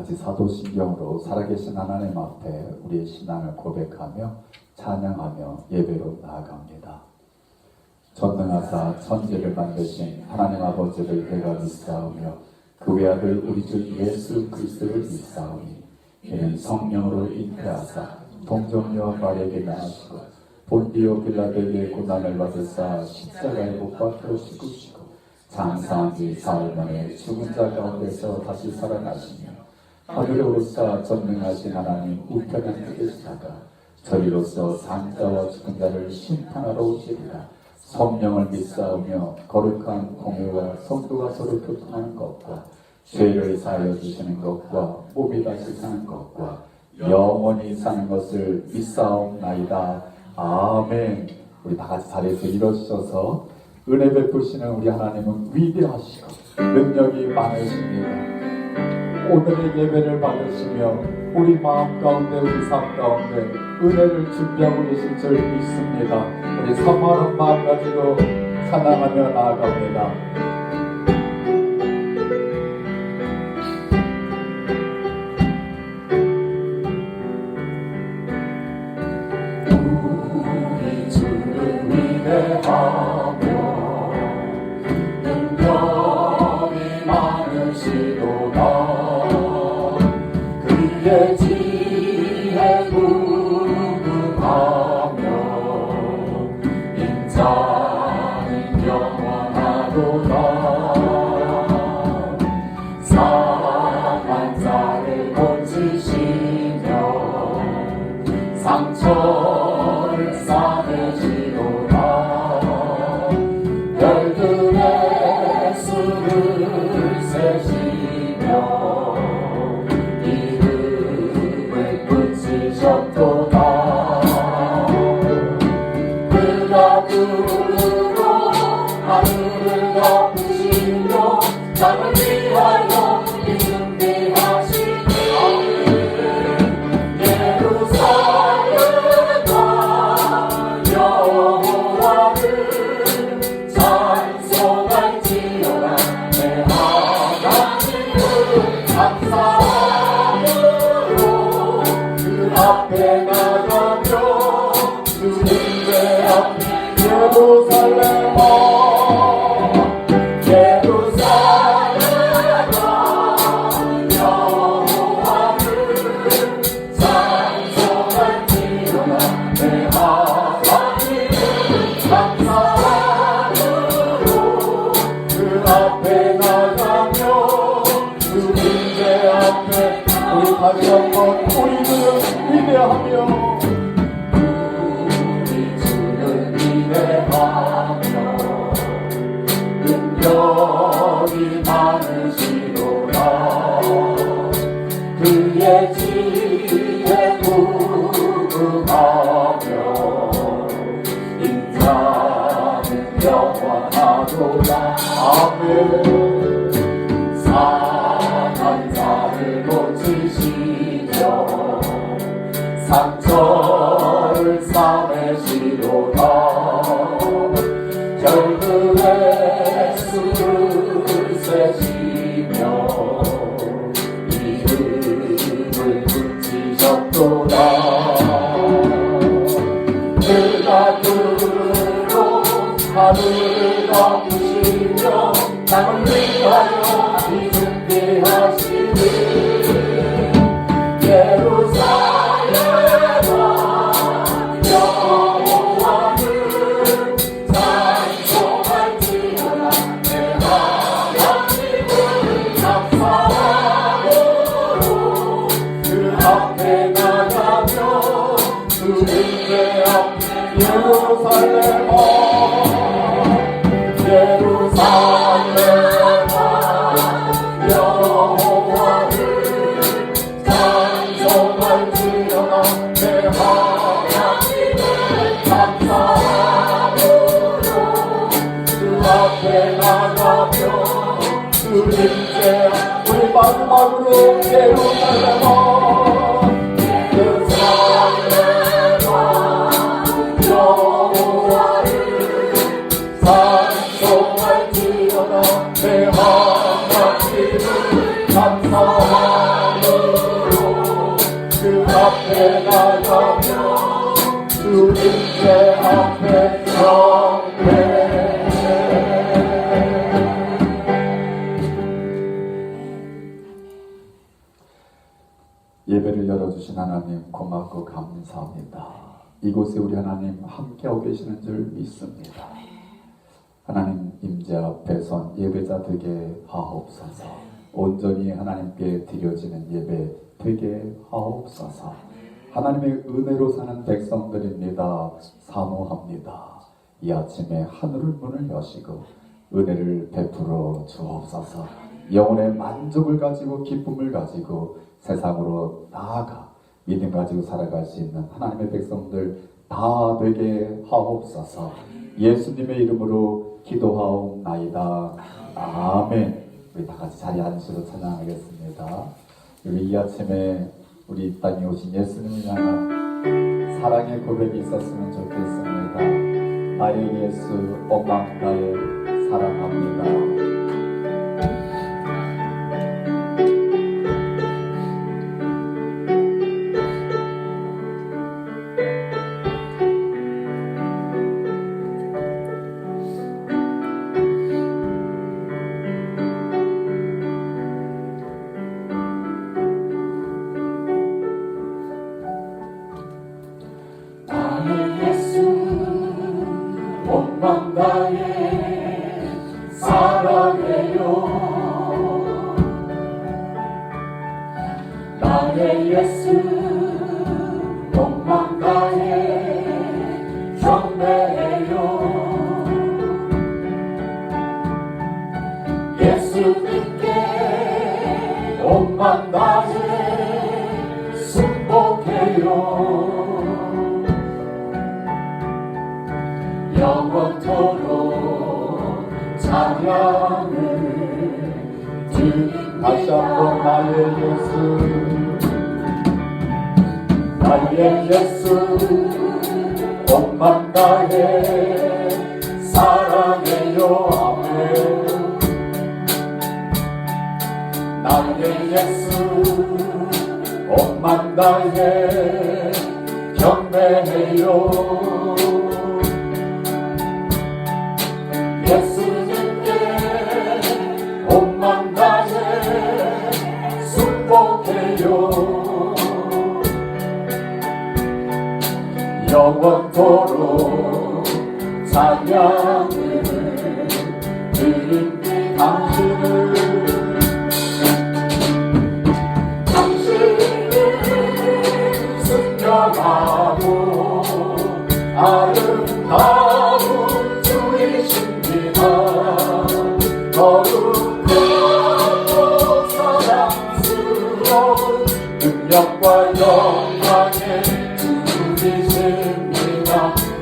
같이 사도신경으로 살아계신 하나님 앞에 우리의 신앙을 고백하며 찬양하며 예배로 나아갑니다. 전능하사 천지를 만드신 하나님 아버지를 내가 믿사오며 그 외아들 우리 주 예수 그리스도를 믿사오니 이는 성령으로 잉태하사 동정녀 마리아에게 나시고 본디오 빌라도에게 고난을 받으사 십자가에 못 박혀 죽으시고 장사한 지 사흘 만에 죽은 자 가운데서 다시 살아나시며 하늘에 오르사 전능하신 하나님 우편에 앉아 계시다가 저리로서 산자와 죽은 자를 심판하러 오시리라. 성령을 믿사오며 거룩한 공회와 성도가 서로 교통하는 것과 죄를 사하여 주시는 것과 몸이 다시 사는 것과 영원히 사는 것을 믿사옵나이다. 아멘. 우리 다 같이 자리에서 일어서서 은혜 베푸시는 우리 하나님은 위대하시고 능력이 많으십니다. 오늘의 예배를 받으시며 우리 마음 가운데 우리 삶 가운데 은혜를 준비하고 계신 줄 믿습니다. 우리 사모하는 마음 가지고 찬양하며 나아갑니다. 그의 지혜 무궁하며 인자는 영원하도다. 상한 자를 고치시며 상처를 싸매시도다. 별들의 수를 세시며 그가 구름으로 하늘을 덮으시며 땅을 위하여 준비하시니 예루살렘과 여호와를 찬송할지어다. 내 하나님을 감사함으로 그 앞에 나가며 주님의 앞 예루살렘아 예루살렘아 여호와를 찬송할지어다. 내 하나님을 감사함으로 그 앞에 나가며 주님의 앞에 우리 다시 한번 우리는 위대하며 능력이 많으시도다. 그의 지혜 무궁하며 인자는 영원하도다. 아멘. 상한 자를 고치시며 상처를 싸매시도다. 결국에 수를 세시며 이름을 붙이셨도다. 그가 두로 하늘을 덮으시며 땅을 위하여 준비하시니 예루살렘아 여호와를 찬송할지어다. 내 하나님을 감사함으로 그 앞에 나가며 주님의 앞 예루살렘아 예루살렘아 여호와를 찬송할지어다. 내 하나님을 감사함으로 그 앞에 나가며 주님께 우리 마지막으로 예루살렘아 예루살렘아 여호와를 찬송할지어다. 내 하나님을 감사하며 앞에 나가며 주님께 앞에 경배해. 예배를 열어주신 하나님 고맙고 감사합니다. 이곳에 우리 하나님 함께하고 계시는 줄 믿습니다. 하나님 임재 앞에 선 예배자 되게 하옵소서. 온전히 하나님께 드려지는 예배 되게 하옵소서. 하나님의 은혜로 사는 백성들입니다. 사모합니다. 이 아침에 하늘을 문을 여시고 은혜를 베풀어 주옵소서. 영혼의 만족을 가지고 기쁨을 가지고 세상으로 나아가 믿음 가지고 살아갈 수 있는 하나님의 백성들 다 되게 하옵소서. 예수님의 이름으로 기도하옵나이다. 아멘. 우리 다 같이 자리에 앉으시고 찬양하겠습니다. 우리 이 아침에 우리 이 땅에 오신 예수님을 향한 사랑의 고백이 있었으면 좋겠습니다. 나의 예수 엄마 나의 사랑합니다. 나의 예수 목만 다해 경배해요. 예수님께 목만 다해 순복해요. 영원토록 찬양을 다시 한번 나의 예수 나의 예수 온맘 다해 사랑해요. 아멘. 나의 예수 온맘 다해 경배해요. 예수님께 온맘 다해 순복해요. 영원토록 찬양을 드립니다. 당신을 순전하고 아름다운 주이십니다. 거룩하고 사랑스러운 능력과 영광의 주이십니다.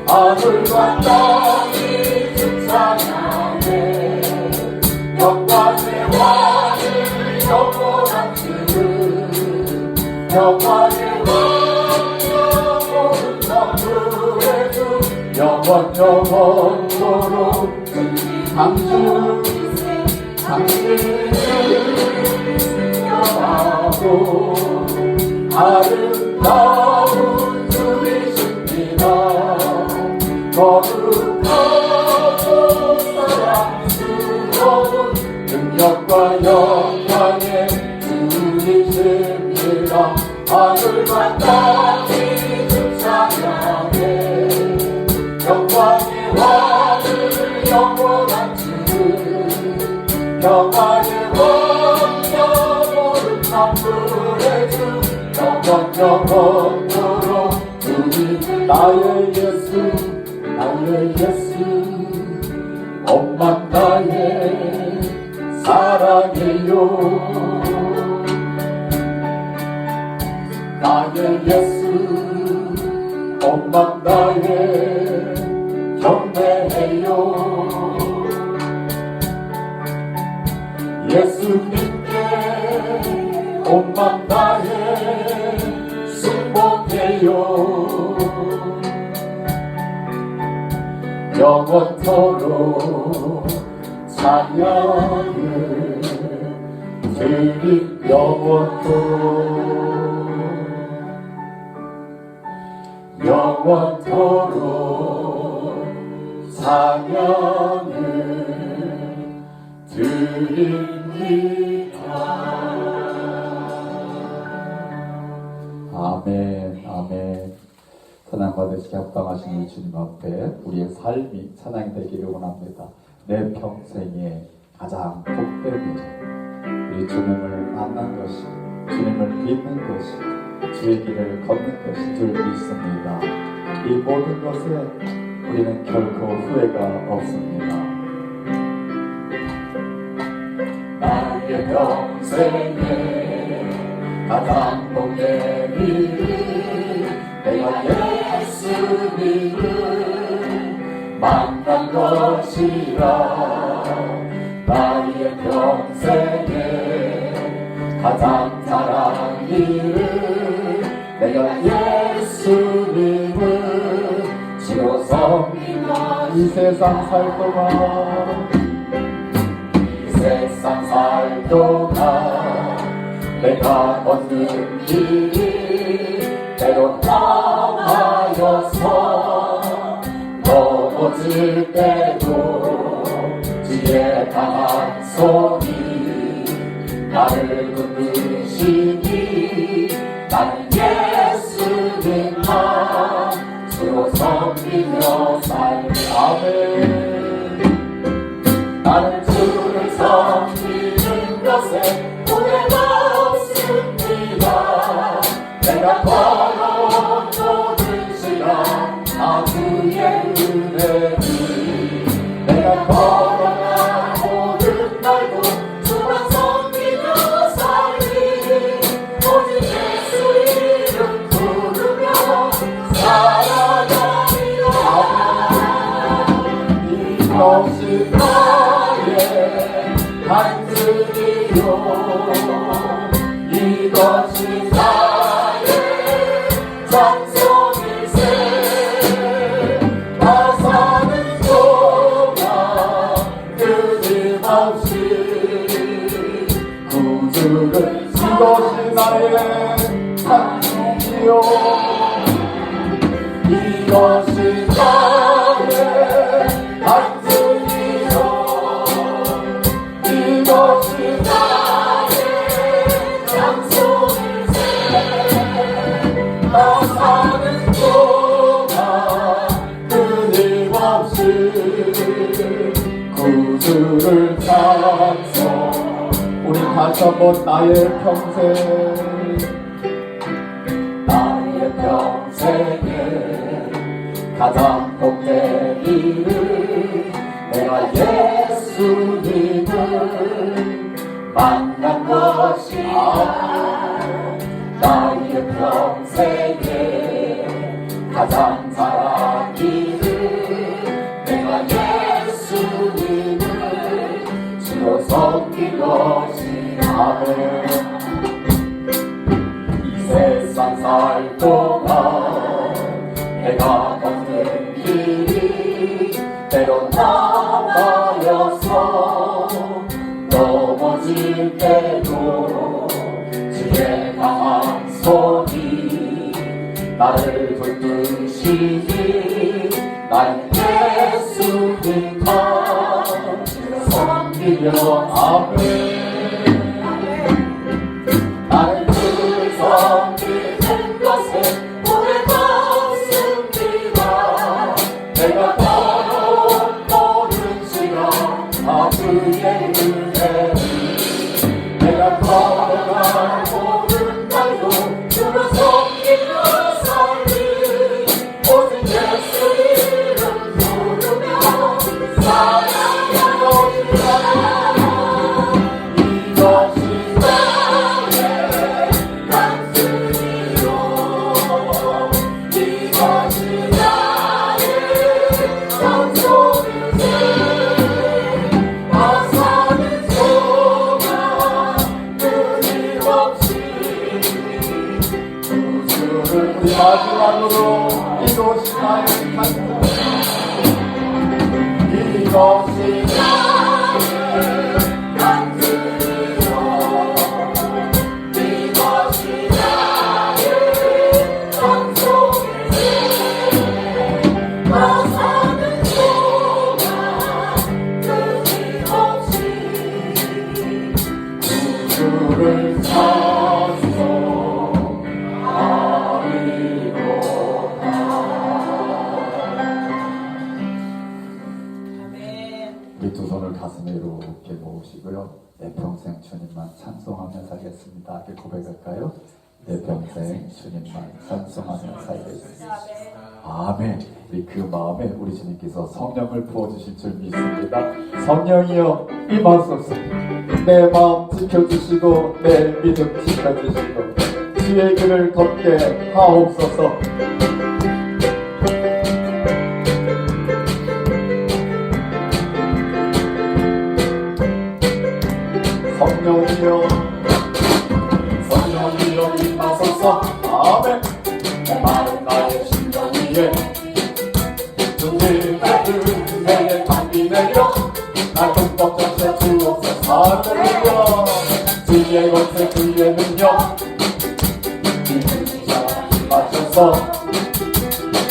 하늘과 땅이 주 찬양해 영광의 왕을 영원한 주를 영광의 왕 영원한 만물의 주 영원토록 당신을 승려하고 아름다운 주이십니다. 거룩하고 사랑스러운 능력과 영광의 주이십니다. 하늘과 땅이 주 찬양해 영광의 왕을 영원한 주 영광의 왕 영원한 만물의 주 영원토록 주님 나의 예수 엄마 나의 사랑해요. 나의 예수 엄마 나의 경배해요. 예수님께 온맘 다해 순복해요. 영원토록 찬양을 영원토록 영원토록 찬양을 드립니다. 아멘, 아멘. 찬양 받으시기 합당하신 주님 앞에 우리의 삶이 찬양이 되기를 원합니다. 내 평생에 가장 복된 일, 우리 주님을 만난 것이, 주님을 믿는 것이, 주의 길을 걷는 것이 줄 믿습니다. 이 모든 것에 우리는 결코 후회가 없습니다. 나의 평생에 가장 복된 일이 내가 예수님을 만난 것이라. 나의 평생에 가장 잘한 일은 내가 예수님을 주로 섬기며 이 세상 살 동안, 이 세상 살 동안 내가 걷는 길이 때론 험하여서 넘어질 때도 주의 강한 손이 나를 붙드시니 나는 예수님만 주로 섬기며 살리. 아멘. 나는 주를 섬기는 것에 후회가 없습니다. 내가 걸어온 모든 시간 다 주의 은혜를, 내가 걸어간 모든 날도 주만 섬기며 살리. 오직 예수 이름 부르며 살아가리라. 이것이 나의 간증이요, 이것이 나의 찬송일세. 나 사는 동안 끊임없이 구주를 이것이 나의 찬송이요, 이것이 나의 간증이요, 이것이 나의 찬송일세. 나 사는 동안 끊임없이 구주를 찬송. 우리 다시 한번 나의 평생, 나의 평생에 가장 복된 일은 내가 예수님을 만난 것이야. 나의 평생에 가장 잘한 일은 내가 예수님을 주로 섬긴 것이야. 이 세상 살 동안 내가 걷는 길이 때론 험하여서 넘어질 때도 주의 강한 손이 나를 붙드시니 나는 예수님만 섬기며 아멘. 나는 주를 섬기는 것에 후회가 없습니다. 내가 걸어온 모든 시간 다 주의 은혜를, 내가 걸어간 모든 날도 주로 섬기며 살리. 오직 예수 이름 부르며 살아가리라. 이것이 나의 간증이요, 이것이 나의 찬송일세. 나 사는 동안 끊임없이 구주를. 우리 마지막으로 이것이 나의 간증, 이것이 나의 간증이요, 이것이 나의 찬송일세. 찬송하며 살겠습니다. 이렇게 고백할까요? 내 평생 주님만 찬송하며 살겠습니다. 아멘. 우리 그 마음에 우리 주님께서 성령을 부어주실 줄 믿습니다. 성령이여 임하소서. 내 마음 지켜주시고 내 믿음 지켜주시고 주의 길을 걷게 하옵소서. 성령이여 성령이여 임하소서. 아멘. 내 마음 나의 심령 위에 주님의 은혜의 감비 내려 날 흠뻑 적셔 주옵소서. 할렐루야. 주의 권세 주의 능력 임하셔서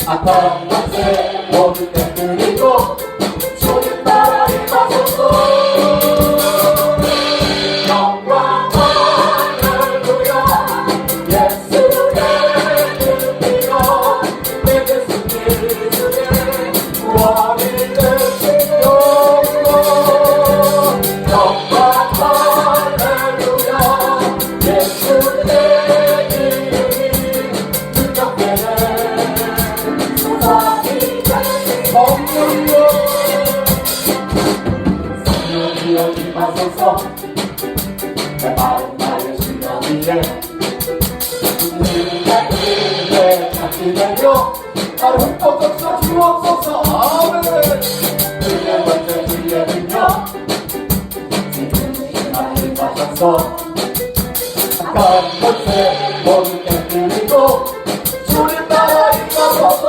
악한 권세 모두 깨뜨리고 주님 나라 임하소서. 내 마음 나의 심령 위에 주님의 같이 내려 나를 흠뻑 적셔 주옵소서. 아멘. 주의 권세 주의 능력 지금 나를 마셔서 악한 권세 모두 깨뜨리고 주님 나라 임하소서.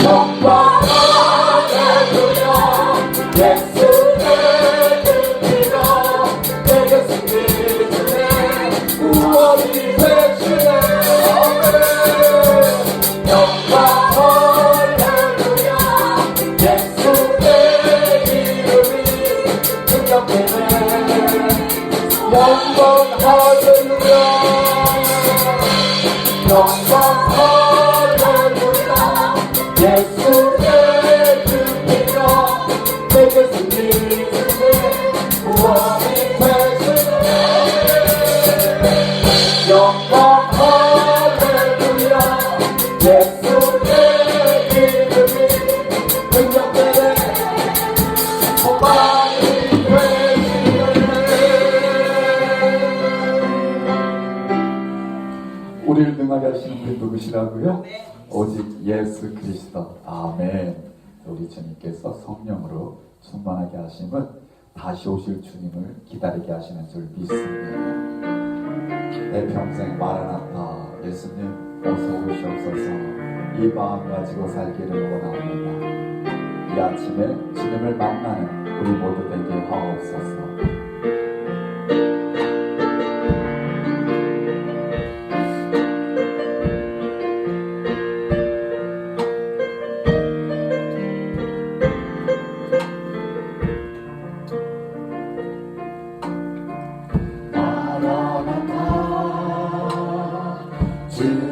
영광 할렐루야. 예수의 우리를 능하게 하시는 분이 누구시라고요? 오직 예수 그리스도. 아멘. 우리 주님께서 성령으로 충만하게 하심은 다시 오실 주님을 기다리게 하시는 줄 믿습니다. 내 평생 마라나타 예수님 어서 오시옵소서. 이 마음 가지고 살기를 원합니다. 이 아침에 주님을 만나는 우리 모두 되게 하옵소서.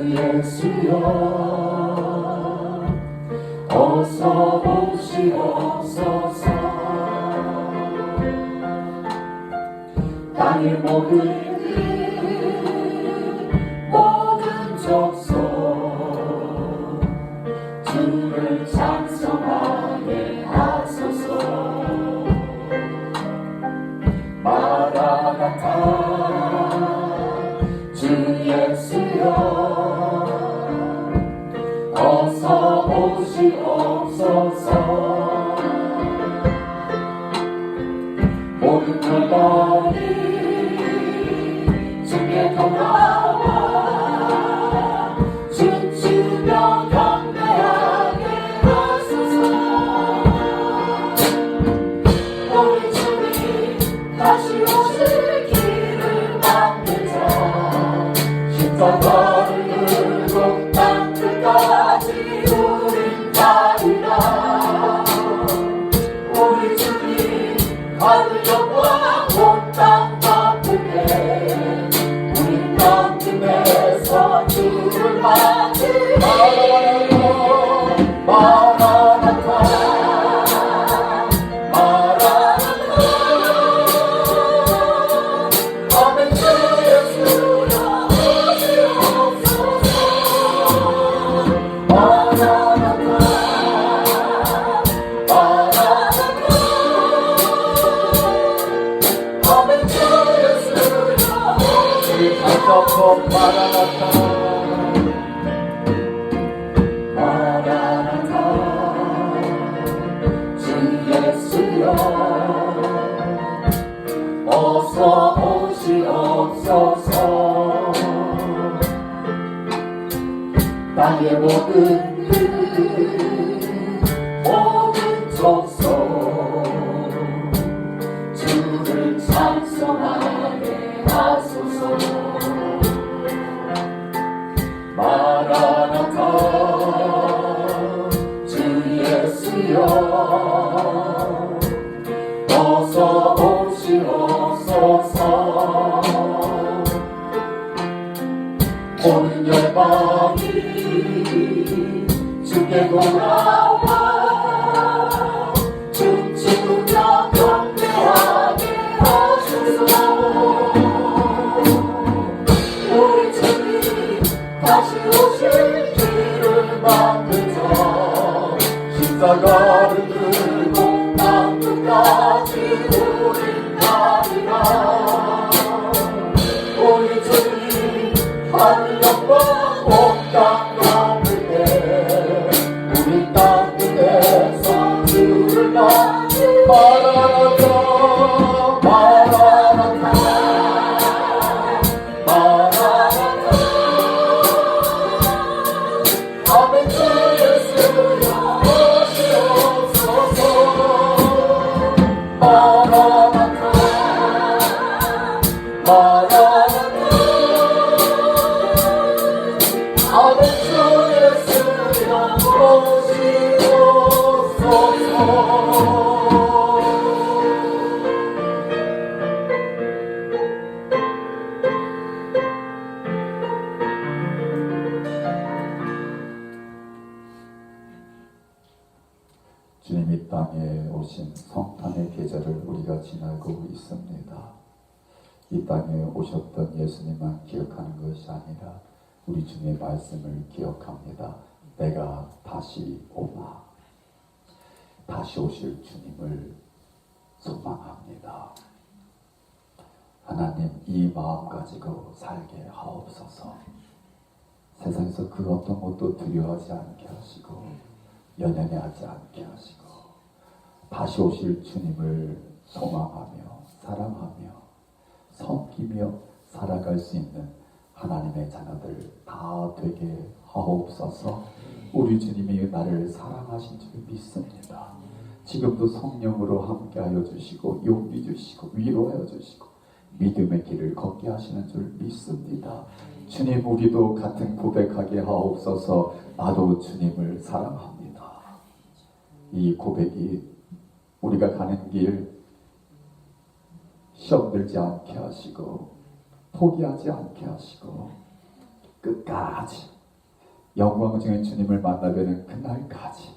예수여 어서 오시옵소서. 땅의 모든 족속 주를 찬송하게 하소서. 마라나타 주 예수여 어서 오시옵소서. 모든 결단이 주께 돌아와 춤추며 경배하게 하소서. 우리 주님 다시 오실 길을 만들자. 십자가를 들고 땅 끝까지 우린 가리라. 우리 주님 하늘 영광 온 땅 바쁘게 우린 땅끝에서 주를 맞으리. 마라나타 마라나타 한번 마라나타 마라나타 주 예수여 어서 오시옵소서 땅의 모든 족속 주를 찬송하게 하소서 마라나타 주 예수여 어서 오시옵소서 온 열방이 주께 돌아와 춤추며 경배하게 하소서 우리 주님 다시 오실 길을 만드자 십자가를 들고 땅 끝까지 우리 가리라 우리 주님 하늘 영광 온 땅 넘을 때 우리 땅 끝에서 주를 맞이 마라나타 마라나타 마라나타 아멘 주 예수여 오시옵소서 마라나타 마라나타 아멘 주 예수여 오시옵소서 주님 이 땅에 오신 성탄의 계절을 우리가 지나고 있습니다. 이 땅에 오셨던 예수님만 기억하는 것이 아니라 우리 주님의 말씀을 기억합니다. 내가 다시 오마. 다시 오실 주님을 소망합니다. 하나님 이 마음 가지고 살게 하옵소서. 세상에서 그 어떤 것도 두려워하지 않게 하시고 연연해하지 않게 하시고 다시 오실 주님을 소망하며 사랑하며 섬기며 살아갈 수 있는 하나님의 자녀들 다 되게 하옵소서. 우리 주님이 나를 사랑하신 줄 믿습니다. 지금도 성령으로 함께하여 주시고 용기 주시고 위로하여 주시고 믿음의 길을 걷게 하시는 줄 믿습니다. 주님 우리도 같은 고백하게 하옵소서. 나도 주님을 사랑합니다. 이 고백이 우리가 가는 길 시험 들지 않게 하시고 포기하지 않게 하시고 끝까지 영광 중에 주님을 만나뵈는 그날까지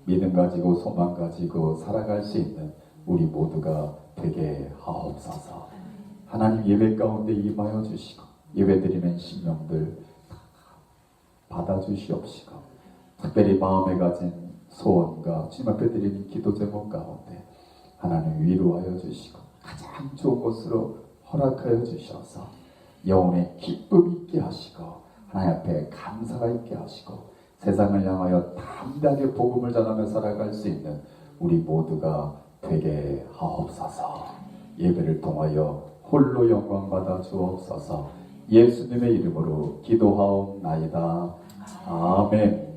믿음 가지고 소망 가지고 살아갈 수 있는 우리 모두가 되게 하옵소서. 하나님 예배 가운데 임하여 주시고 예배드리는 심령들 받아주시옵시고 특별히 마음에 가진 소원과 주님 앞에 드리는 기도 제목 가운데 하나님 위로하여 주시고 가장 좋은 것으로 허락하여 주셔서 영혼의 기쁨 있게 하시고 하나님 앞에 감사가 있게 하시고 세상을 향하여 담대하게 복음을 전하며 살아갈 수 있는 우리 모두가 되게 하옵소서. 예배를 통하여 홀로 영광 받아 주옵소서. 예수님의 이름으로 기도하옵나이다. 아멘.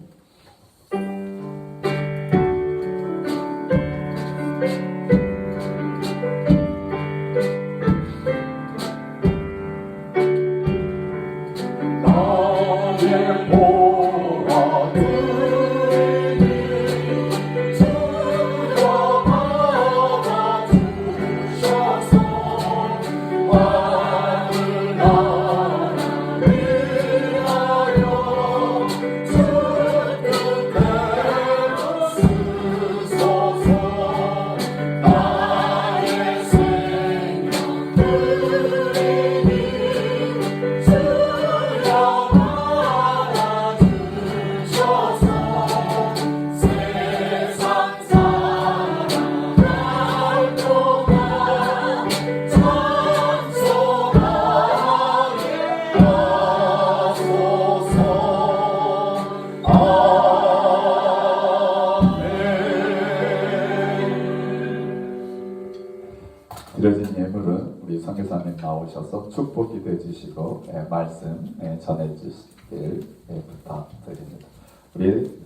나오셔서 축복이 되주시고 말씀 전해주시길 부탁드립니다. 우리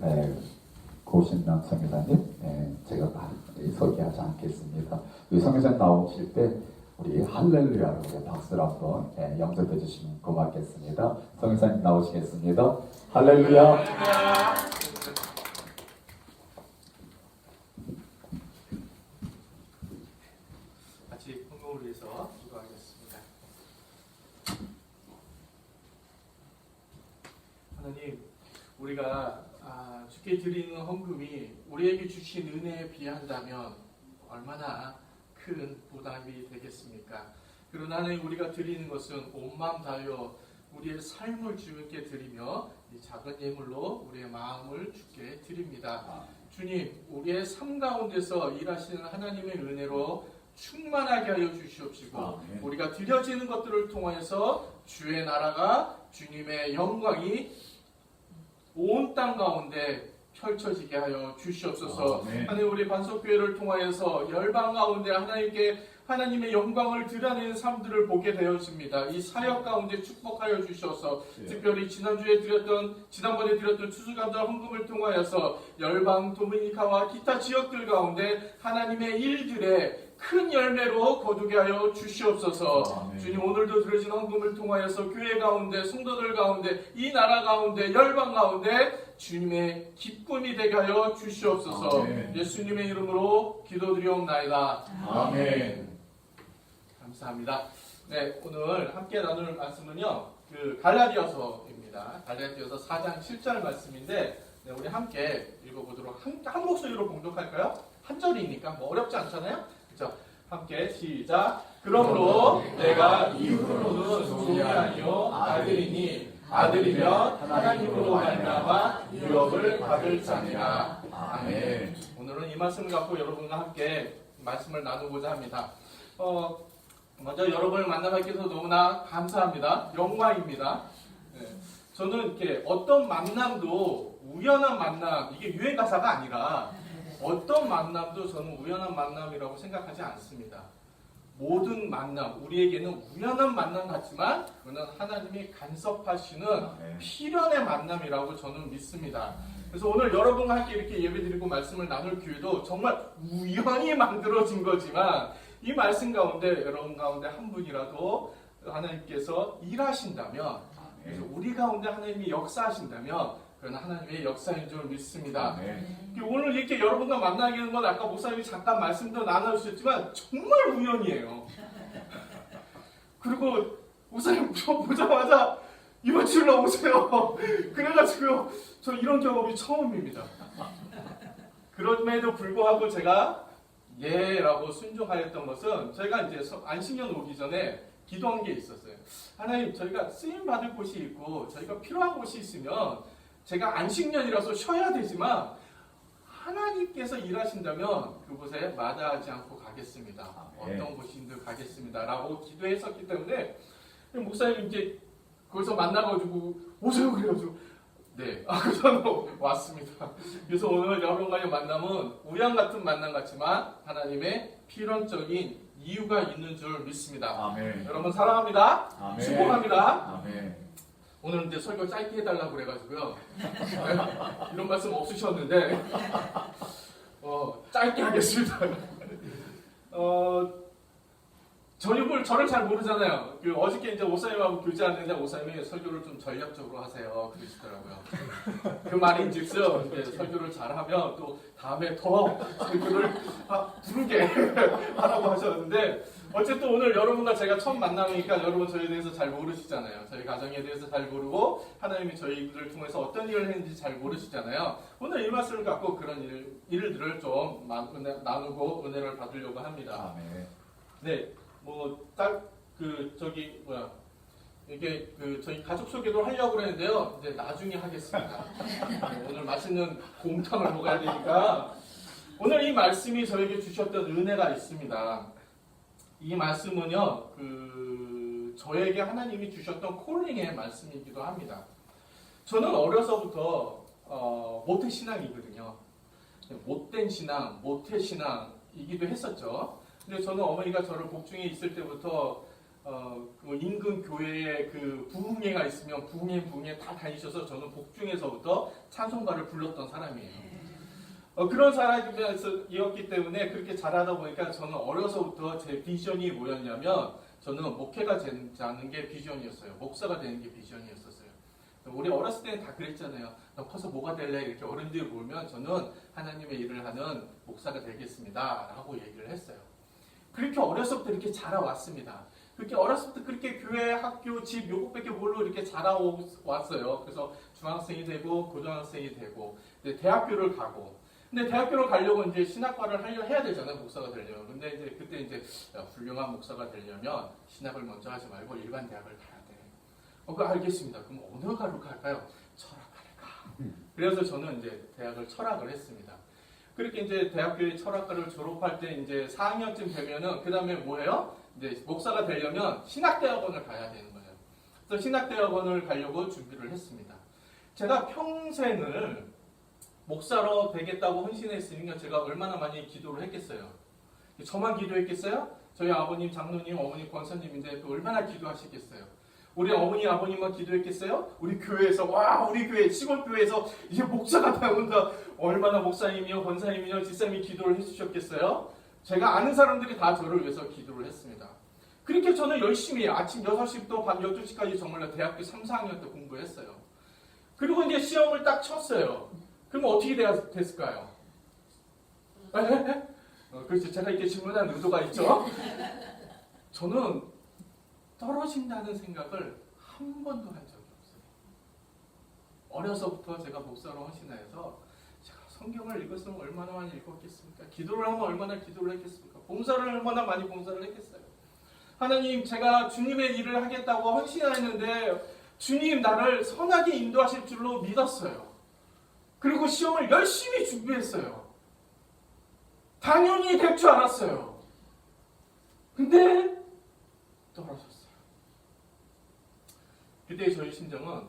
고신남 성교사님 제가 많이 소개하지 않겠습니다. 우리 성교사님 나오실 때 우리 할렐루야로 우리 박수를 한번 영접해 주시면 고맙겠습니다. 성교사님 나오시겠습니다. 할렐루야. 같이 헌금을 위해서 기도하겠습니다. 하나님, 우리가 주께 드리는 헌금이 우리에게 주신 은혜에 비한다면 얼마나 큰 부담이 되겠습니까? 그러나 하나님, 우리가 드리는 것은 온 마음 다하여 우리의 삶을 주님께 드리며 이 작은 예물로 우리의 마음을 주께 드립니다. 주님, 우리의 삶 가운데서 일하시는 하나님의 은혜로 충만하게 하여 주시옵시고 우리가 드려지는 것들을 통하여서 주의 나라가 주님의 영광이 온 땅 가운데 펼쳐지게 하여 주시옵소서. 하나님, 우리 반석교회를 통하여서 열방 가운데 하나님의 영광을 드러내는 삶들을 보게 되었습니다. 이 사역 가운데 축복하여 주셔서 특별히 지난번에 드렸던 추수감사 헌금을 통하여서 열방 도미니카와 기타 지역들 가운데 하나님의 일들에 큰 열매로 거두게 하여 주시옵소서. 주님, 오늘도 드려진 헌금을 통하여서 교회 가운데, 성도들 가운데, 이 나라 가운데, 열방 가운데 주님의 기쁨이 되게 하여 주시옵소서. 예수님의 이름으로 기도드리옵나이다. 아멘. 감사합니다. 네, 오늘 함께 나눌 말씀은요, 갈라디아서입니다. 갈라디아서 4장 7절 말씀인데, 네, 우리 함께 읽어보도록 한 목소리로 봉독할까요? 한 절이니까 뭐 어렵지 않잖아요. 그렇죠? 함께 시작. 그러므로 내가 이후로는 종이 아니요 아들이니 아들이면 하나님으로 말미암아 유업을 받을 자니라. 아멘. 오늘은 이 말씀을 갖고 여러분과 함께 말씀을 나누고자 합니다. 먼저 여러분을 만나뵙게 해서 너무나 감사합니다. 영광입니다. 네. 저는 이렇게 어떤 만남도 우연한 만남, 이게 유행 가사가 아니라 어떤 만남도 저는 우연한 만남이라고 생각하지 않습니다. 모든 만남, 우리에게는 우연한 만남 같지만 그는 하나님이 간섭하시는 필연의 만남이라고 저는 믿습니다. 그래서 오늘 여러분과 함께 이렇게 예배드리고 말씀을 나눌 기회도 정말 우연히 만들어진 거지만 이 말씀 가운데 여러분 가운데 한 분이라도 하나님께서 일하신다면, 그래서 우리 가운데 하나님이 역사하신다면 그건 하나님의 역사인 줄 믿습니다. 오늘 이렇게 여러분과 만나게 되는 건 아까 목사님이 잠깐 말씀도 나눠주셨지만 정말 우연이에요. 그리고 목사님 저 보자마자 이번 주에 나오세요. 그래가지고요, 저 이런 경험이 처음입니다. 그럼에도 불구하고 제가 예라고 순종하였던 것은, 저희가 이제 안식년 오기 전에 기도한 게 있었어요. 하나님, 저희가 쓰임 받을 곳이 있고 저희가 필요한 곳이 있으면 제가 안식년이라서 쉬어야 되지만 하나님께서 일하신다면 그곳에 마다하지 않고 가겠습니다. 어떤 곳인들 가겠습니다. 라고 기도했었기 때문에 목사님 이제 거기서 만나가지고 오세요 그래가지고 네, 그래서 왔습니다. 그래서 오늘 여러분과의 만남은 우연 같은 만남 같지만 하나님의 필연적인 이유가 있는 줄 믿습니다. 아멘. 여러분 사랑합니다. 아멘. 축복합니다. 아멘. 오늘 이제 설교 짧게 해달라고 그래가지고요. 이런 말씀 없으셨는데 짧게 하겠습니다. 저를 잘 모르잖아요. 어저께 이제 오사님하고 교제하는데 오사님이 설교를 좀 전략적으로 하세요 그러시더라고요. 그 말인즉슨 설교를 잘하면 또 다음에 더 설교를 부르게 하라고 하셨는데, 어쨌든 오늘 여러분과 제가 처음 만나니까 여러분 저희에 대해서 잘 모르시잖아요. 저희 가정에 대해서 잘 모르고 하나님이 저희들을 통해서 어떤 일을 했는지 잘 모르시잖아요. 오늘 이 말씀을 갖고 그런 일들을 좀 나누고 은혜를 받으려고 합니다. 네. 이게 저희 가족 소개도 하려고 그랬는데요. 이제 나중에 하겠습니다. 오늘 맛있는 곰탕을 먹어야 되니까. 오늘 이 말씀이 저에게 주셨던 은혜가 있습니다. 이 말씀은요, 저에게 하나님이 주셨던 콜링의 말씀이기도 합니다. 저는 어려서부터 모태신앙이거든요. 못된 신앙, 모태신앙이기도 했었죠. 근데 저는 어머니가 저를 복중에 있을 때부터 그 인근 교회에 그 부흥회가 있으면 부흥회 다 다니셔서 저는 복중에서부터 찬송가를 불렀던 사람이에요. 그런 사람이었기 때문에 그렇게 잘하다 보니까 저는 어려서부터 제 비전이 뭐였냐면 저는 목회가 되는 게 비전이었어요. 목사가 되는 게 비전이었었어요. 우리 어렸을 때는 다 그랬잖아요. 너 커서 뭐가 될래? 이렇게 어른들이 물면 저는 하나님의 일을 하는 목사가 되겠습니다. 라고 얘기를 했어요. 그렇게 어려서부터 이렇게 자라왔습니다. 그렇게 어렸을 때 그렇게 교회, 학교, 집 요것밖에 모르고 이렇게 자라왔어요. 그래서 중학생이 되고 고등학생이 되고 대학교를 가고 근데 대학교를 가려고 이제 신학과를 해야 되잖아요. 목사가 되려면. 근데 이제 그때 이제 훌륭한 목사가 되려면 신학을 먼저 하지 말고 일반 대학을 가야 돼. 알겠습니다. 그럼 어느 가로 갈까요? 철학과를 가. 그래서 저는 이제 대학을 철학을 했습니다. 그렇게 이제 대학교의 철학과를 졸업할 때 이제 4학년쯤 되면은 그 다음에 뭐예요? 이제 목사가 되려면 신학대학원을 가야 되는 거예요. 그래서 신학대학원을 가려고 준비를 했습니다. 제가 평생을 목사로 되겠다고 헌신했으니까 제가 얼마나 많이 기도를 했겠어요. 저만 기도했겠어요? 저희 아버님, 장로님, 어머니, 권사님인데 또 얼마나 기도하시겠어요? 우리 어머니, 아버님만 기도했겠어요? 우리 교회에서 우리 교회, 시골 교회에서 이제 목사가 나온다. 얼마나 목사님이요, 권사님이요, 집사님이 기도를 해주셨겠어요? 제가 아는 사람들이 다 저를 위해서 기도를 했습니다. 그렇게 저는 열심히 아침 6시부터 밤 12시까지 정말 대학교 3, 4학년 때 공부했어요. 그리고 이제 시험을 딱 쳤어요. 그럼 어떻게 됐을까요? 그렇죠. 제가 이렇게 질문한 의도가 있죠. 저는 떨어진다는 생각을 한 번도 한 적이 없어요. 어려서부터 제가 목사로 헌신해서 제가 성경을 읽었으면 얼마나 많이 읽었겠습니까? 기도를 하면 얼마나 기도를 했겠습니까? 봉사를 얼마나 많이 봉사를 했겠어요? 하나님, 제가 주님의 일을 하겠다고 헌신했는데 주님 나를 선하게 인도하실 줄로 믿었어요. 그리고 시험을 열심히 준비했어요. 당연히 될 줄 알았어요. 근데 떨어졌어요. 그때 저희 심정은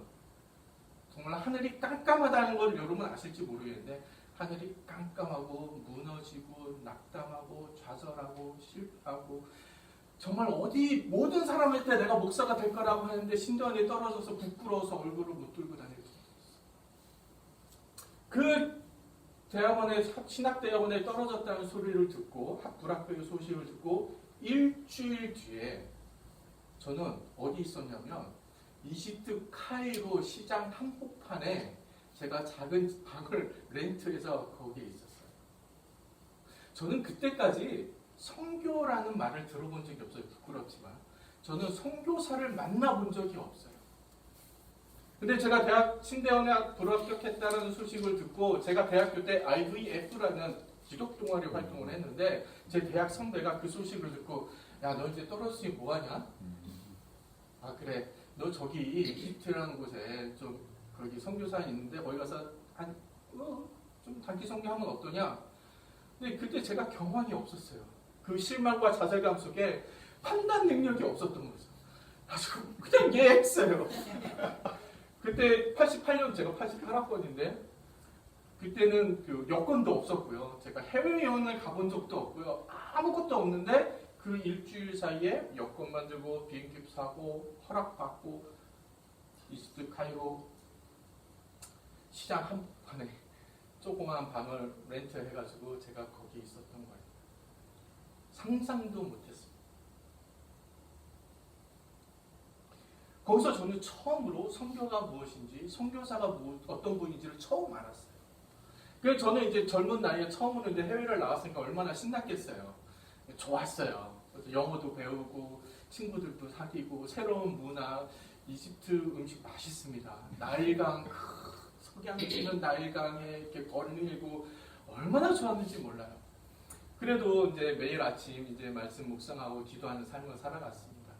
정말 하늘이 깜깜하다는 걸 여러분 아실지 모르겠는데 하늘이 깜깜하고 무너지고 낙담하고 좌절하고 실패하고 정말 어디 모든 사람한테 내가 목사가 될 거라고 하는데 신도안에 떨어져서 부끄러워서 얼굴을 못 들고 다니고 그 대학원에 신학대학원에 떨어졌다는 소리를 듣고 불합격의 소식을 듣고 일주일 뒤에 저는 어디 있었냐면 이집트 카이로 시장 한복판에 제가 작은 방을 렌트해서 거기에 있었어요. 저는 그때까지 선교라는 말을 들어본 적이 없어요. 부끄럽지만 저는 선교사를 만나본 적이 없어요. 근데 제가 대학 신대원에 불합격했다는 소식을 듣고 제가 대학교 때 IVF라는 기독 동아리 활동을 했는데 제 대학 선배가 그 소식을 듣고 야, 너 이제 떨어지니 뭐하냐? 아 그래, 너 저기 이집트라는 곳에 좀 거기 선교사 있는데 거기 가서 좀 단기 선교하면 어떠냐? 근데 그때 제가 경황이 없었어요. 그 실망과 좌절감 속에 판단 능력이 없었던 거죠. 아주 그냥 했어요. 그때 88년 제가 88학번인데 그때는 그 여권도 없었고요. 제가 해외여행을 가본 적도 없고요. 아무것도 없는데 그 일주일 사이에 여권 만들고 비행기 사고 허락받고 이집트 카이로 시장 한복판에 조그마한 방을 렌트해가지고 제가 거기 있었던 거예요. 상상도 못했습니다. 거기서 저는 처음으로 선교가 무엇인지, 선교사가 어떤 분인지를 처음 알았어요. 그래서 저는 이제 젊은 나이에 처음으로 이제 해외를 나왔으니까 얼마나 신났겠어요. 좋았어요. 그래서 영어도 배우고 친구들도 사귀고 새로운 문화, 이집트 음식 맛있습니다. 나일강, 석양지는 나일강에 이렇게 걸리고 얼마나 좋았는지 몰라요. 그래도 이제 매일 아침 이제 말씀 묵상하고 기도하는 삶을 살아갔습니다.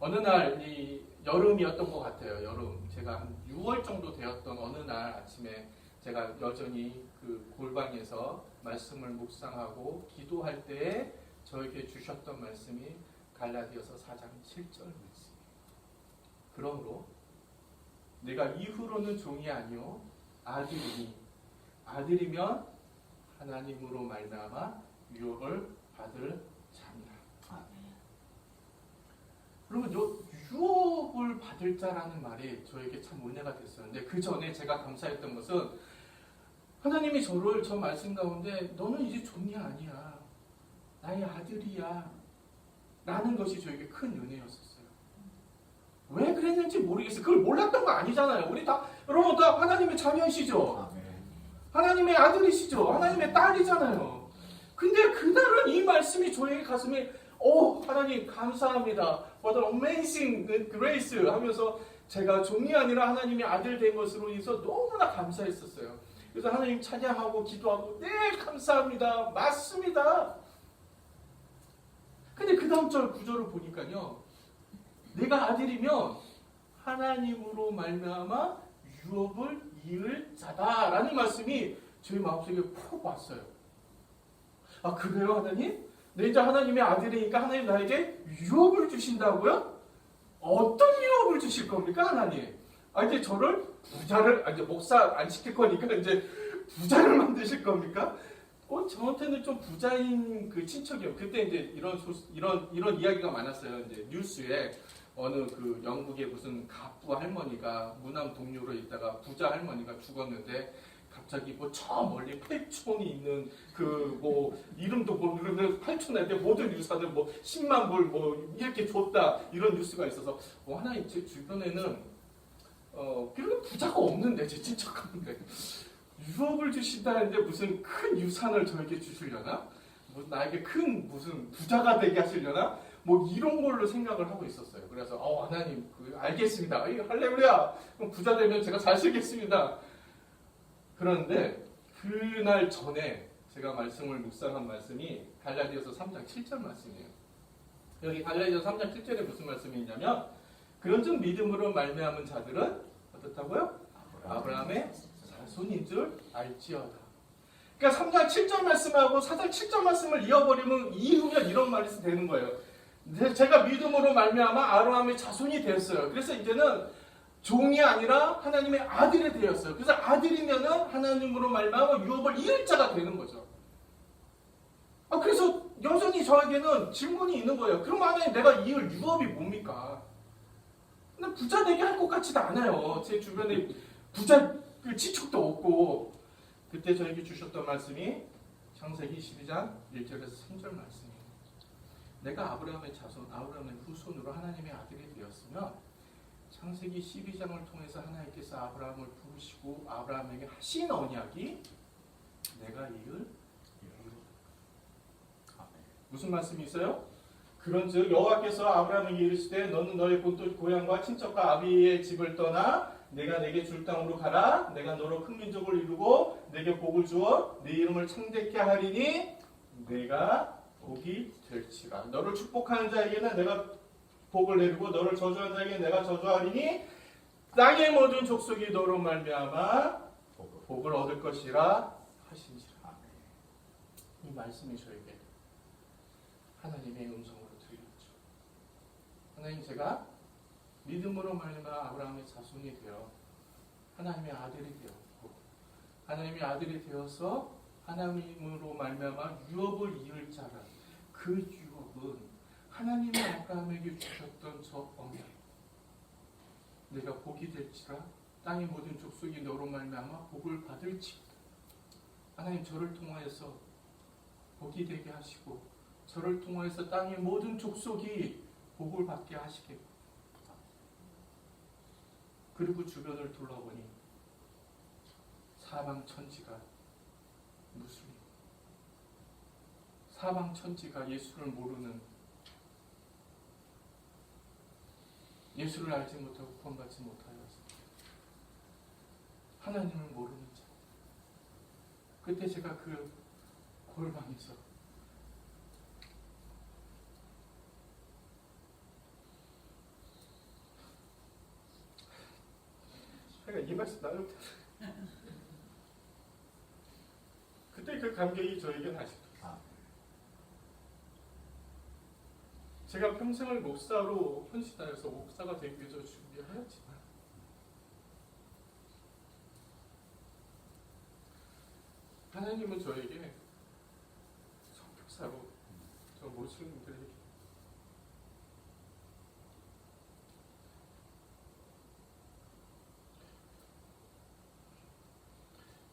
어느 날 이 여름이었던 것 같아요. 여름 제가 한 6월 정도 되었던 어느 날 아침에 제가 여전히 그 골방에서 말씀을 묵상하고 기도할 때에 저에게 주셨던 말씀이 갈라디아서 4장 7절 말씀이에요. 그러므로 내가 이후로는 종이 아니요 아들이니 아들이면 하나님으로 말미암아 유업을 받을 자니라. 그리고 유업을 받을 자라는 말이 저에게 참 은혜가 됐어요. 근데 그 전에 제가 감사했던 것은 하나님이 저 말씀 가운데 너는 이제 존이 아니야. 나의 아들이야. 라는 것이 저에게 큰 은혜였었어요. 왜 그랬는지 모르겠어요. 그걸 몰랐던 거 아니잖아요. 우리 다 여러분 다 하나님의 자녀이시죠. 하나님의 아들이시죠. 하나님의 딸이잖아요. 근데 그날은 이 말씀이 저에게 가슴에 하나님 감사합니다. What an amazing grace 하면서 제가 종이 아니라 하나님의 아들 된 것으로 인해서 너무나 감사했었어요. 그래서 하나님 찬양하고 기도하고 네 감사합니다. 맞습니다. 근데 그 다음 절 구절을 보니까요. 내가 아들이면 하나님으로 말미암아 유업을 이을 자다라는 말씀이 저희 마음속에 푹 왔어요. 아 그래요 하나님? 내 이제 하나님의 아들이니까 하나님 나에게 유업을 주신다고요? 어떤 유업을 주실 겁니까 하나님? 이제 저를 부자를 이제 목사 안 시킬 거니까 이제 부자를 만드실 겁니까? 저한테는 좀 부자인 그 친척이요. 그때 이제 이런 이야기가 많았어요. 이제 뉴스에 어느 그 영국의 무슨 갑부 할머니가 무남 동료로 있다가 부자 할머니가 죽었는데 갑자기 저 멀리 팔촌이 있는 그 이름도 모르는 팔촌한테 모든 유산을 10만 불 이렇게 줬다 이런 뉴스가 있어서 하나님 제 주변에는 별로 부자가 없는데 제 친척 가운데 유업을 주신다는데 무슨 큰 유산을 저에게 주시려나? 나에게 큰 무슨 부자가 되게 하시려나? 이런 걸로 생각을 하고 있었어요. 그래서 하나님 알겠습니다. 할렐루야. 그럼 부자 되면 제가 잘 쓰겠습니다. 그런데 그날 전에 제가 말씀을 묵상한 말씀이 갈라디아서 3장 7절 말씀이에요. 여기 갈라디아서 3장 7절에 무슨 말씀이 있냐면 그런즉 믿음으로 말미암은 자들은 어떻다고요? 아브라함의 자손인 줄 알지어다. 그러니까 3장 7절 말씀하고 4장 7절 말씀을 이어버리면 이후면 이런 말이 되는 거예요. 제가 믿음으로 말미암아 아브라함의 자손이 되었어요. 그래서 이제는 종이 아니라 하나님의 아들이 되었어요. 그래서 아들이면은 하나님으로 말미암아 유업을 이을 자가 되는 거죠. 그래서 여전히 저에게는 질문이 있는 거예요. 그럼 하나님 내가 이을 유업이 뭡니까? 근데 부자 되게 할 것 같지도 않아요. 제 주변에 부자 친척도 없고. 그때 저에게 주셨던 말씀이 창세기 12장 1절에서 3절 말씀이에요. 내가 아브라함의 자손, 아브라함의 후손으로 하나님의 아들이 되었으면 창세기 12장을 통해서 하나님께서 아브라함을 부르시고 아브라함에게 하신 언약이 내가 이을 무슨 말씀이 있어요? 그런즉 여호와께서 아브라함에게 이르시되 너는 너의 본토 고향과 친척과 아비의 집을 떠나 내가 내게 줄 땅으로 가라. 내가 너로 큰 민족을 이루고 내게 복을 주어 네 이름을 창대케 하리니 내가 복이 될지라. 너를 축복하는 자에게는 내가 복을 내리고 너를 저주하는 자에게는 내가 저주하리니 땅의 모든 족속이 너로 말미암아 복을 얻을 것이라 하신지라. 이 말씀이 저에게 하나님의 음성으로 들렸죠. 하나님 제가 믿음으로 말미암아 아브라함의 자손이 되어 하나님의 아들이 되었고 하나님의 아들이 되어서 하나님으로 말미암아 유업을 이을 자라. 그 유업은 하나님이 아브라함에게 주셨던 저 언약. 내가 복이 될지라 땅의 모든 족속이 너로 말미암아 복을 받을지라. 하나님 저를 통하여서 복이 되게 하시고 저를 통하여서 땅의 모든 족속이 복을 받게 하시겠고 그리고 주변을 둘러보니 사방천지가 무슬림, 사방천지가 예수를 모르는, 예수를 알지 못하고 구원받지 못하여서 하나님을 모르는 자. 그때 제가 그 골방에서 제가 이 말씀 나눌 때 그때 그 감격이 저에게는 아직도 제가 평생을 목사로 헌신하여서 목사가 되기 위해서 준비하였지만 하나님은 저에게 성격사로 저 모습들에게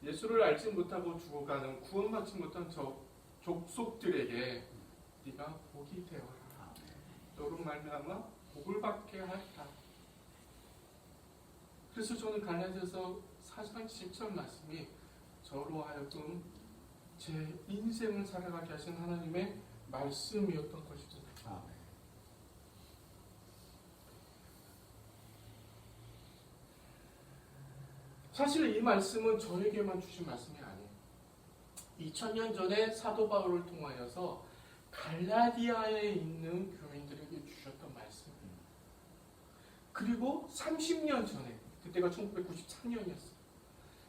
예수를 알지 못하고 죽어가는 구원받지 못한 저 족속들에게 네가 복이 되어라. 너로 말미암아 복을 받게 하리라. 그래서 저는 갈라디아서 4장 10절 말씀이 저로 하여금 제 인생을 살아가게 하신 하나님의 말씀이었던 것입니다. 사실 이 말씀은 저에게만 주신 말씀이 아니에요. 2000년 전에 사도 바울을 통하여서 갈라디아에 있는 교인들에게 주셨던 말씀이에요. 그리고 30년 전에, 그때가 1993년이었어요.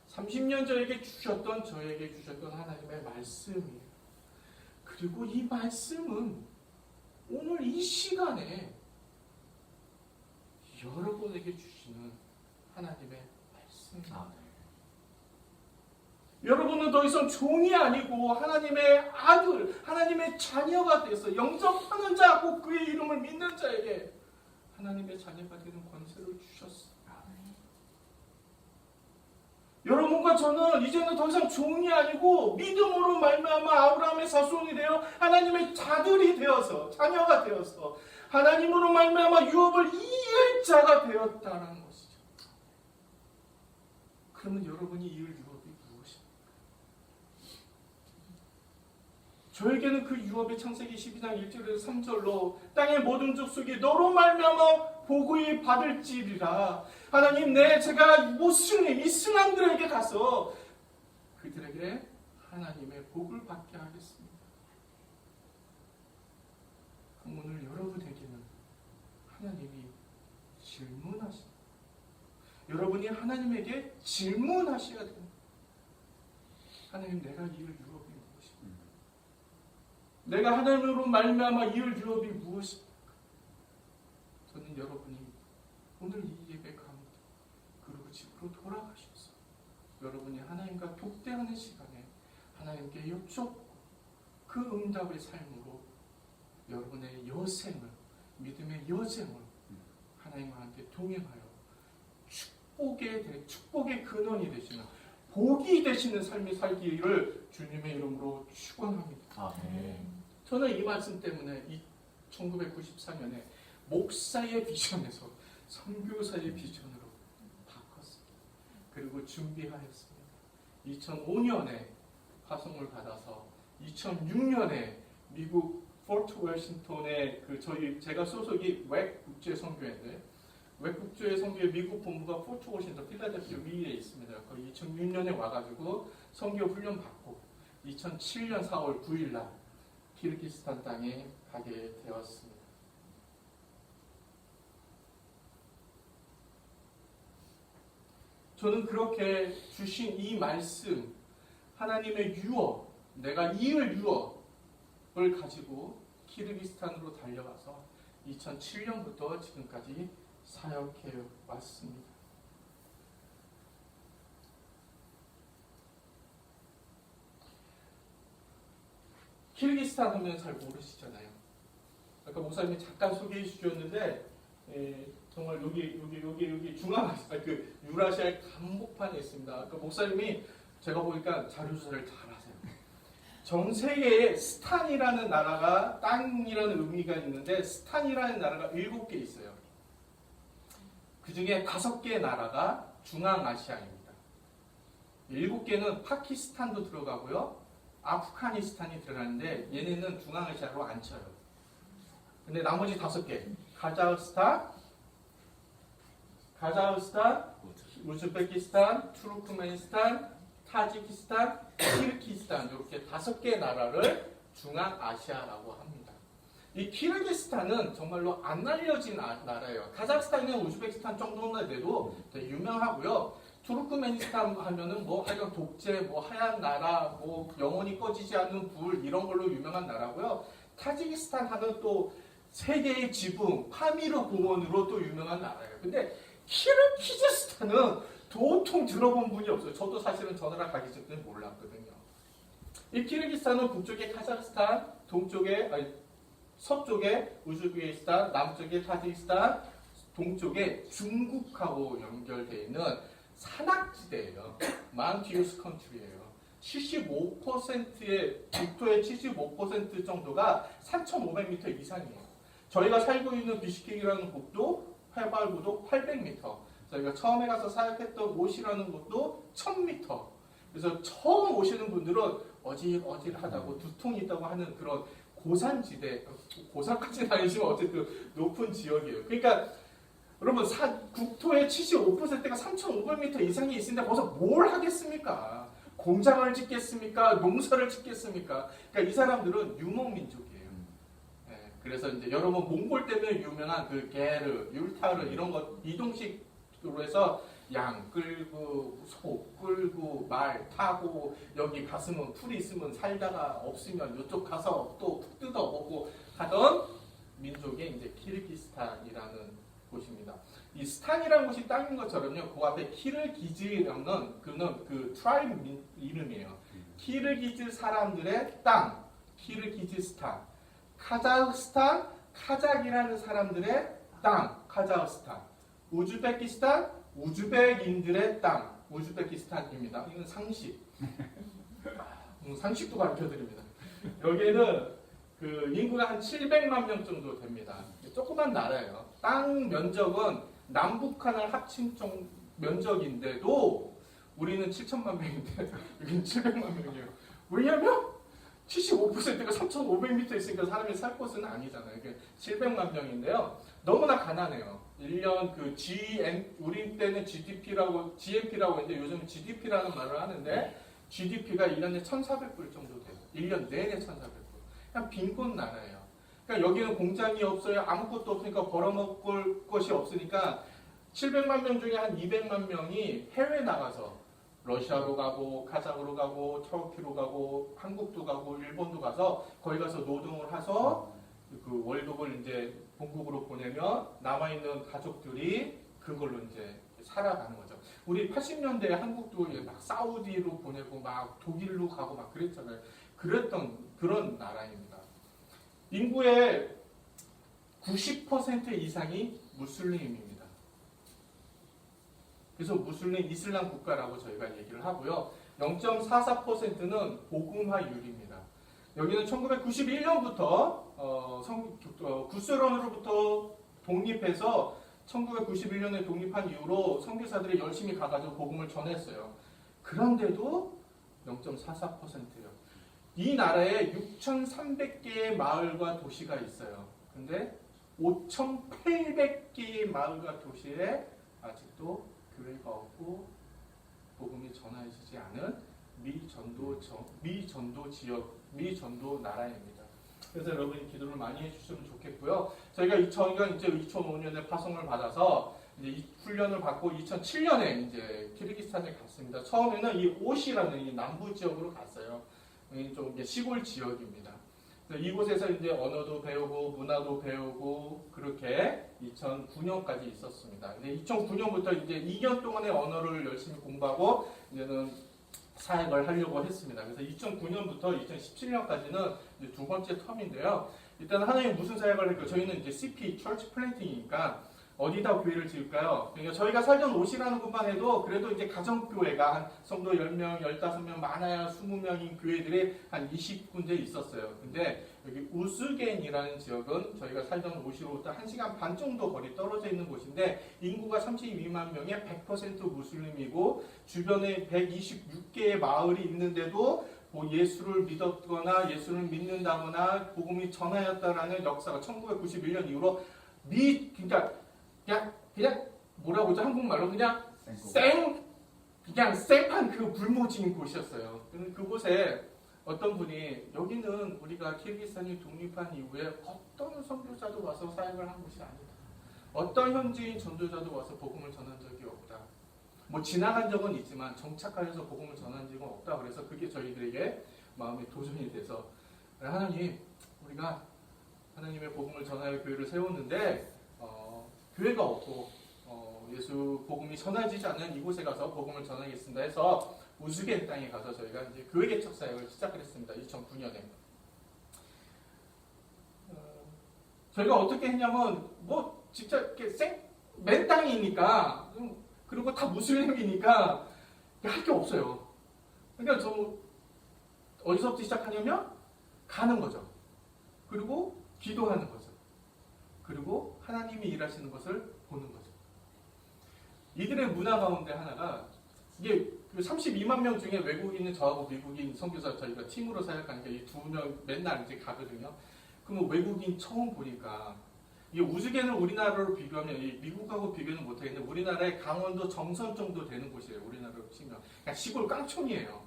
30년 전에 저에게 주셨던 하나님의 말씀이에요. 그리고 이 말씀은 오늘 이 시간에 여러분에게 주시는 하나님의 말씀입니다. 여러분은 더 이상 종이 아니고 하나님의 아들, 하나님의 자녀가 되어서 영접하는 자, 꼭 그의 이름을 믿는 자에게 하나님의 자녀가 되는 권세를 주셨어요. 여러분과 저는 이제는 더 이상 종이 아니고 믿음으로 말미암아 아브라함의 자손이 되어 하나님의 자들이 되어서, 자녀가 되어서 하나님으로 말미암아 유업을 이을 자가 되었다는 것이죠. 그러면 여러분이 이을 유업이 무엇입니까? 저에게는 그 유업의 창세기 12장 1절에서 3절로 땅의 모든 족속이 너로 말미암아 복을 받을지리라. 하나님, 제가 모순이 이 신앙들에게 가서 그들에게 하나님의 복을 받게 하겠습니다. 그럼 오늘 여러분에게는 하나님이 질문하십니다. 여러분이 하나님에게 질문하셔야 됩니다. 하나님, 내가 이을 유업이 무엇입니까? 내가 하나님으로 말미암아 이을 유업이 무엇입니까? 저는 여러분이 오늘 이 예배 가운데 그리고 집으로 돌아가셔서 여러분이 하나님과 독대하는 시간에 하나님께 여쭙고 그 응답의 삶으로 여러분의 여생을, 믿음의 여생을 하나님과 함께 동행하여 축복의 근원이 되시는, 복이 되시는 삶이 살기를 주님의 이름으로 축원합니다. 아멘. 저는 이 말씀 때문에 1994년에 목사의 비전에서 선교사의 비전으로 바꿨습니다. 그리고 준비하였습니다. 2005년에 파송을 받아서 2006년에 미국 포트 워싱턴에 제가 소속이 웩 국제선교회인데 웩 국제선교회 미국 본부가 포트 워싱턴 필라델피아 위에 있습니다. 거기 2006년에 와가지고 선교 훈련 받고 2007년 4월 9일날 키르기스탄 땅에 가게 되었습니다. 저는 그렇게 주신 이 말씀, 하나님의 유업, 내가 이을 유업을 가지고 키르기스탄으로 달려가서 2007년부터 지금까지 사역해 왔습니다. 키르기스탄 하면 잘 모르시잖아요. 아까 목사님이 잠깐 소개해 주셨는데 정말 여기 유라시아의 한복판에 있습니다. 그 목사님이 제가 보니까 자료조사를 잘하세요. 전 세계에 스탄이라는 나라가 땅이라는 의미가 있는데 스탄이라는 나라가 7개 있어요. 그 중에 5개 나라가 중앙아시아입니다. 7개는 파키스탄도 들어가고요. 아프가니스탄이 들어가는데 얘네는 중앙아시아로 안 쳐요. 근데 나머지 5개 카자흐스탄, 우즈베키스탄, 투르크메니스탄, 타지키스탄, 키르기스탄 이렇게 5개 나라를 중앙아시아라고 합니다. 이 키르기스탄은 정말로 안 알려진 나라예요. 카자흐스탄이나 우즈베키스탄 정도만 돼도 되게 유명하고요. 투르크메니스탄 하면은 하여간 독재, 하얀 나라, 영원히 꺼지지 않는 불 이런 걸로 유명한 나라고요. 타지키스탄 하면 또 세계의 지붕, 파미르 공원으로 또 유명한 나라예요. 근데 키르기즈스탄은 도통 들어본 분이 없어요. 저도 사실은 저 나라 가기 전에 몰랐거든요. 이 키르기스탄은 북쪽에 카자흐스탄, 서쪽에 우즈베키스탄, 남쪽에 타지키스탄, 동쪽에 중국하고 연결되어 있는 산악지대예요. 마운티어스 컨트리예요. 75%의 국토의 75% 정도가 3,500m 이상이에요. 저희가 살고 있는 비슈케크라는 곳도 해발 고도 800m. 저희가 처음에 가서 사역했던 옷이라는 곳도 1000m. 그래서 처음 오시는 분들은 어질어질하다고 두통이 있다고 하는 그런 고산지대, 고산까지는 아니지만 어쨌든 높은 지역이에요. 그러니까 여러분 국토의 75%가 3,500m 이상이 있으니까 거기서 뭘 하겠습니까? 공장을 짓겠습니까? 농사를 짓겠습니까? 그러니까 이 사람들은 유목민족이에요. 네, 그래서 이제 여러분 몽골 때문에 유명한 그 게르, 율타르 이런 것 이동식으로 해서 양 끌고 소 끌고 말 타고 여기 갔으면 풀이 있으면 살다가 없으면 이쪽 가서 또 푹 뜯어 먹고 하던 민족이 이제 키르기스탄이라는 곳입니다. 이 스탄이라는 곳이 땅인 것처럼요. 그 앞에 키르기즈라는 그는 그 트라이브 이름이에요. 키르기즈 사람들의 땅, 키르기즈스탄. 카자흐스탄, 카자흐이라는 사람들의 땅, 카자흐스탄. 우즈베키스탄, 우즈벡인들의 땅, 우즈베키스탄입니다. 이건 상식. 상식도 가르쳐 드립니다. 여기에는 그 인구가 한 700만 명 정도 됩니다. 조그만 나라예요. 땅 면적은 남북한을 합친 면적인데도 우리는 7천만 명인데 여기는 700만 명이에요. 왜냐하면 75%가 3,500m 있으니까 사람이 살 곳은 아니잖아요. 700만 명인데요. 너무나 가난해요. 1년 그 우리 때는 GMP라고 했는데 요즘은 GDP라는 말을 하는데 GDP가 1년에 1,400불 정도 돼요. 1년 내내 1,400불. 그냥 빈곤 나라예요. 그러니까 여기는 공장이 없어요. 아무것도 없으니까 벌어먹을 것이 없으니까 700만 명 중에 한 200만 명이 해외 나가서 러시아로 가고 카자흐로 가고 터키로 가고 한국도 가고 일본도 가서 거기 가서 노동을 해서 그 월급을 이제 본국으로 보내면 남아있는 가족들이 그걸로 이제 살아가는 거죠. 우리 80년대에 한국도 막 사우디로 보내고 막 독일로 가고 막 그랬잖아요. 그랬던 그런 나라입니다. 인구의 90% 이상이 무슬림입니다. 그래서 무슬림 이슬람 국가라고 저희가 얘기를 하고요. 0.44%는 복음화율입니다. 여기는 1991년부터 구스론으로부터 독립해서 1991년에 독립한 이후로 선교사들이 열심히 가가지고 복음을 전했어요. 그런데도 0.44%예요. 이 나라에 6,300개의 마을과 도시가 있어요. 근데 5,800개의 마을과 도시에 아직도 교회가 없고 복음이 전해지지 않은 미전도 지역, 미전도 나라입니다. 그래서 여러분이 기도를 많이 해주시면 좋겠고요. 저희가 이제 2005년에 파송을 받아서 이제 이 훈련을 받고 2007년에 이제 키르기스탄에 갔습니다. 처음에는 이 오시라는 이 남부 지역으로 갔어요. 좀 이제 시골 지역입니다. 그래서 이곳에서 이제 언어도 배우고 문화도 배우고 그렇게 2009년까지 있었습니다. 근데 2009년부터 이제 2년 동안의 언어를 열심히 공부하고 이제는 사역을 하려고 했습니다. 그래서 2009년부터 2017년까지는 이제 두 번째 텀인데요. 일단 하나님 무슨 사역을 할까요? 저희는 이제 CP, Church Planting이니까 어디다 교회를 지을까요? 그러니까 저희가 살던 옷이라는 곳만 해도 그래도 이제 가정교회가 한 성도 10명, 15명, 많아야 20명인 교회들이 한 20군데 있었어요. 근데 여기 우스겐이라는 지역은 저희가 살던 옷으로부터 1시간 반 정도 거리 떨어져 있는 곳인데 인구가 32만 명에 100% 무슬림이고 주변에 126개의 마을이 있는데도 뭐 예수를 믿었거나 예수를 믿는다거나 복음이 전하였다라는 역사가 1991년 이후로 그냥 뭐라고 하죠? 한국말로 그냥 생판 그 불모지인 곳이었어요. 그곳에 어떤 분이 여기는 우리가 키르기스탄이 독립한 이후에 어떤 선교사도 와서 사역을 한 곳이 아니다. 어떤 현지인 전도자도 와서 복음을 전한 적이 없다. 뭐 지나간 적은 있지만 정착하여서 복음을 전한 적은 없다. 그래서 그게 저희들에게 마음의 도전이 돼서 하나님, 우리가 하나님의 복음을 전하여 교회를 세웠는데 교회가 없고 예수 복음이 전해지지 않는 이곳에 가서 복음을 전하겠습니다 해서 우즈겐 땅에 가서 저희가 이제 교회 개척 사역을 시작을 했습니다. 2009년에. 저희가 어떻게 했냐면 뭐 진짜 이렇게 맨 땅이니까 그리고 다 무슬림이니까 할 게 없어요. 그러니까 저 어디서부터 시작하냐면 가는 거죠. 그리고 기도하는 거죠. 그리고 하나님이 일하시는 것을 보는 거죠. 이들의 문화 가운데 하나가 이게 32만 명 중에 외국인은 저하고 미국인 선교사 저희가 팀으로 사역하니까 이 두 명 맨날 이제 가거든요. 그러면 외국인 처음 보니까 이게 우즈겐을 우리나라로 비교하면 이 미국하고 비교는 못하겠는데 우리나라의 강원도 정선 정도 되는 곳이에요. 우리나라로 치면 그냥 시골 깡촌이에요.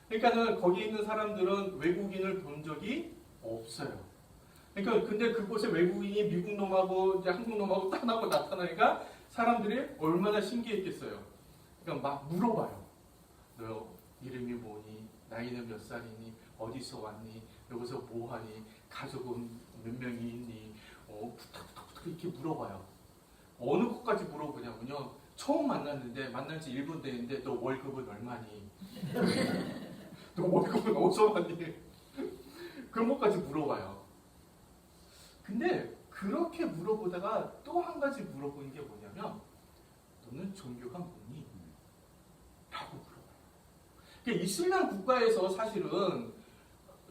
그러니까는 거기 있는 사람들은 외국인을 본 적이 없어요. 그러니까 근데 그곳에 외국인이 미국 놈하고 이제 한국 놈하고 딴하고 나타나니까 사람들이 얼마나 신기했겠어요. 그러니까 막 물어봐요. 너 이름이 뭐니? 나이는 몇 살이니? 어디서 왔니? 여기서 뭐하니? 가족은 몇 명이 있니? 부탁 이렇게 물어봐요. 어느 것까지 물어보냐면요. 처음 만났는데 만난 지 1분 됐는데 너 월급은 얼마니? 너 월급은 어디서 받니? 그런 것까지 물어봐요. 근데 그렇게 물어보다가 또 한 가지 물어보는 게 뭐냐면 너는 종교가 뭐니? 라고 물어봐요. 그러니까 이슬람 국가에서 사실은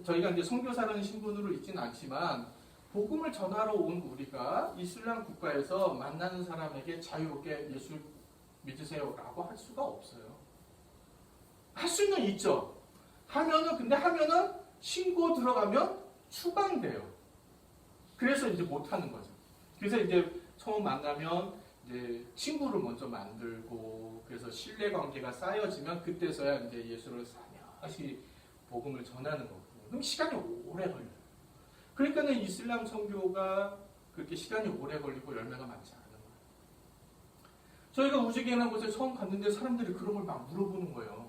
저희가 이제 선교사라는 신분으로 있지는 않지만 복음을 전하러 온 우리가 이슬람 국가에서 만나는 사람에게 자유롭게 예수 믿으세요라고 할 수가 없어요. 할 수는 있죠. 하면은 신고 들어가면 추방돼요. 그래서 이제 못 하는 거죠. 그래서 이제 처음 만나면 이제 친구를 먼저 만들고 그래서 신뢰 관계가 쌓여지면 그때서야 이제 예수를 살며시 복음을 전하는 거거든요. 그럼 시간이 오래 걸려요. 그러니까는 이슬람 선교가 그렇게 시간이 오래 걸리고 열매가 많지 않은 거예요. 저희가 우즈겐이라는 곳에 처음 갔는데 사람들이 그런 걸 막 물어보는 거예요.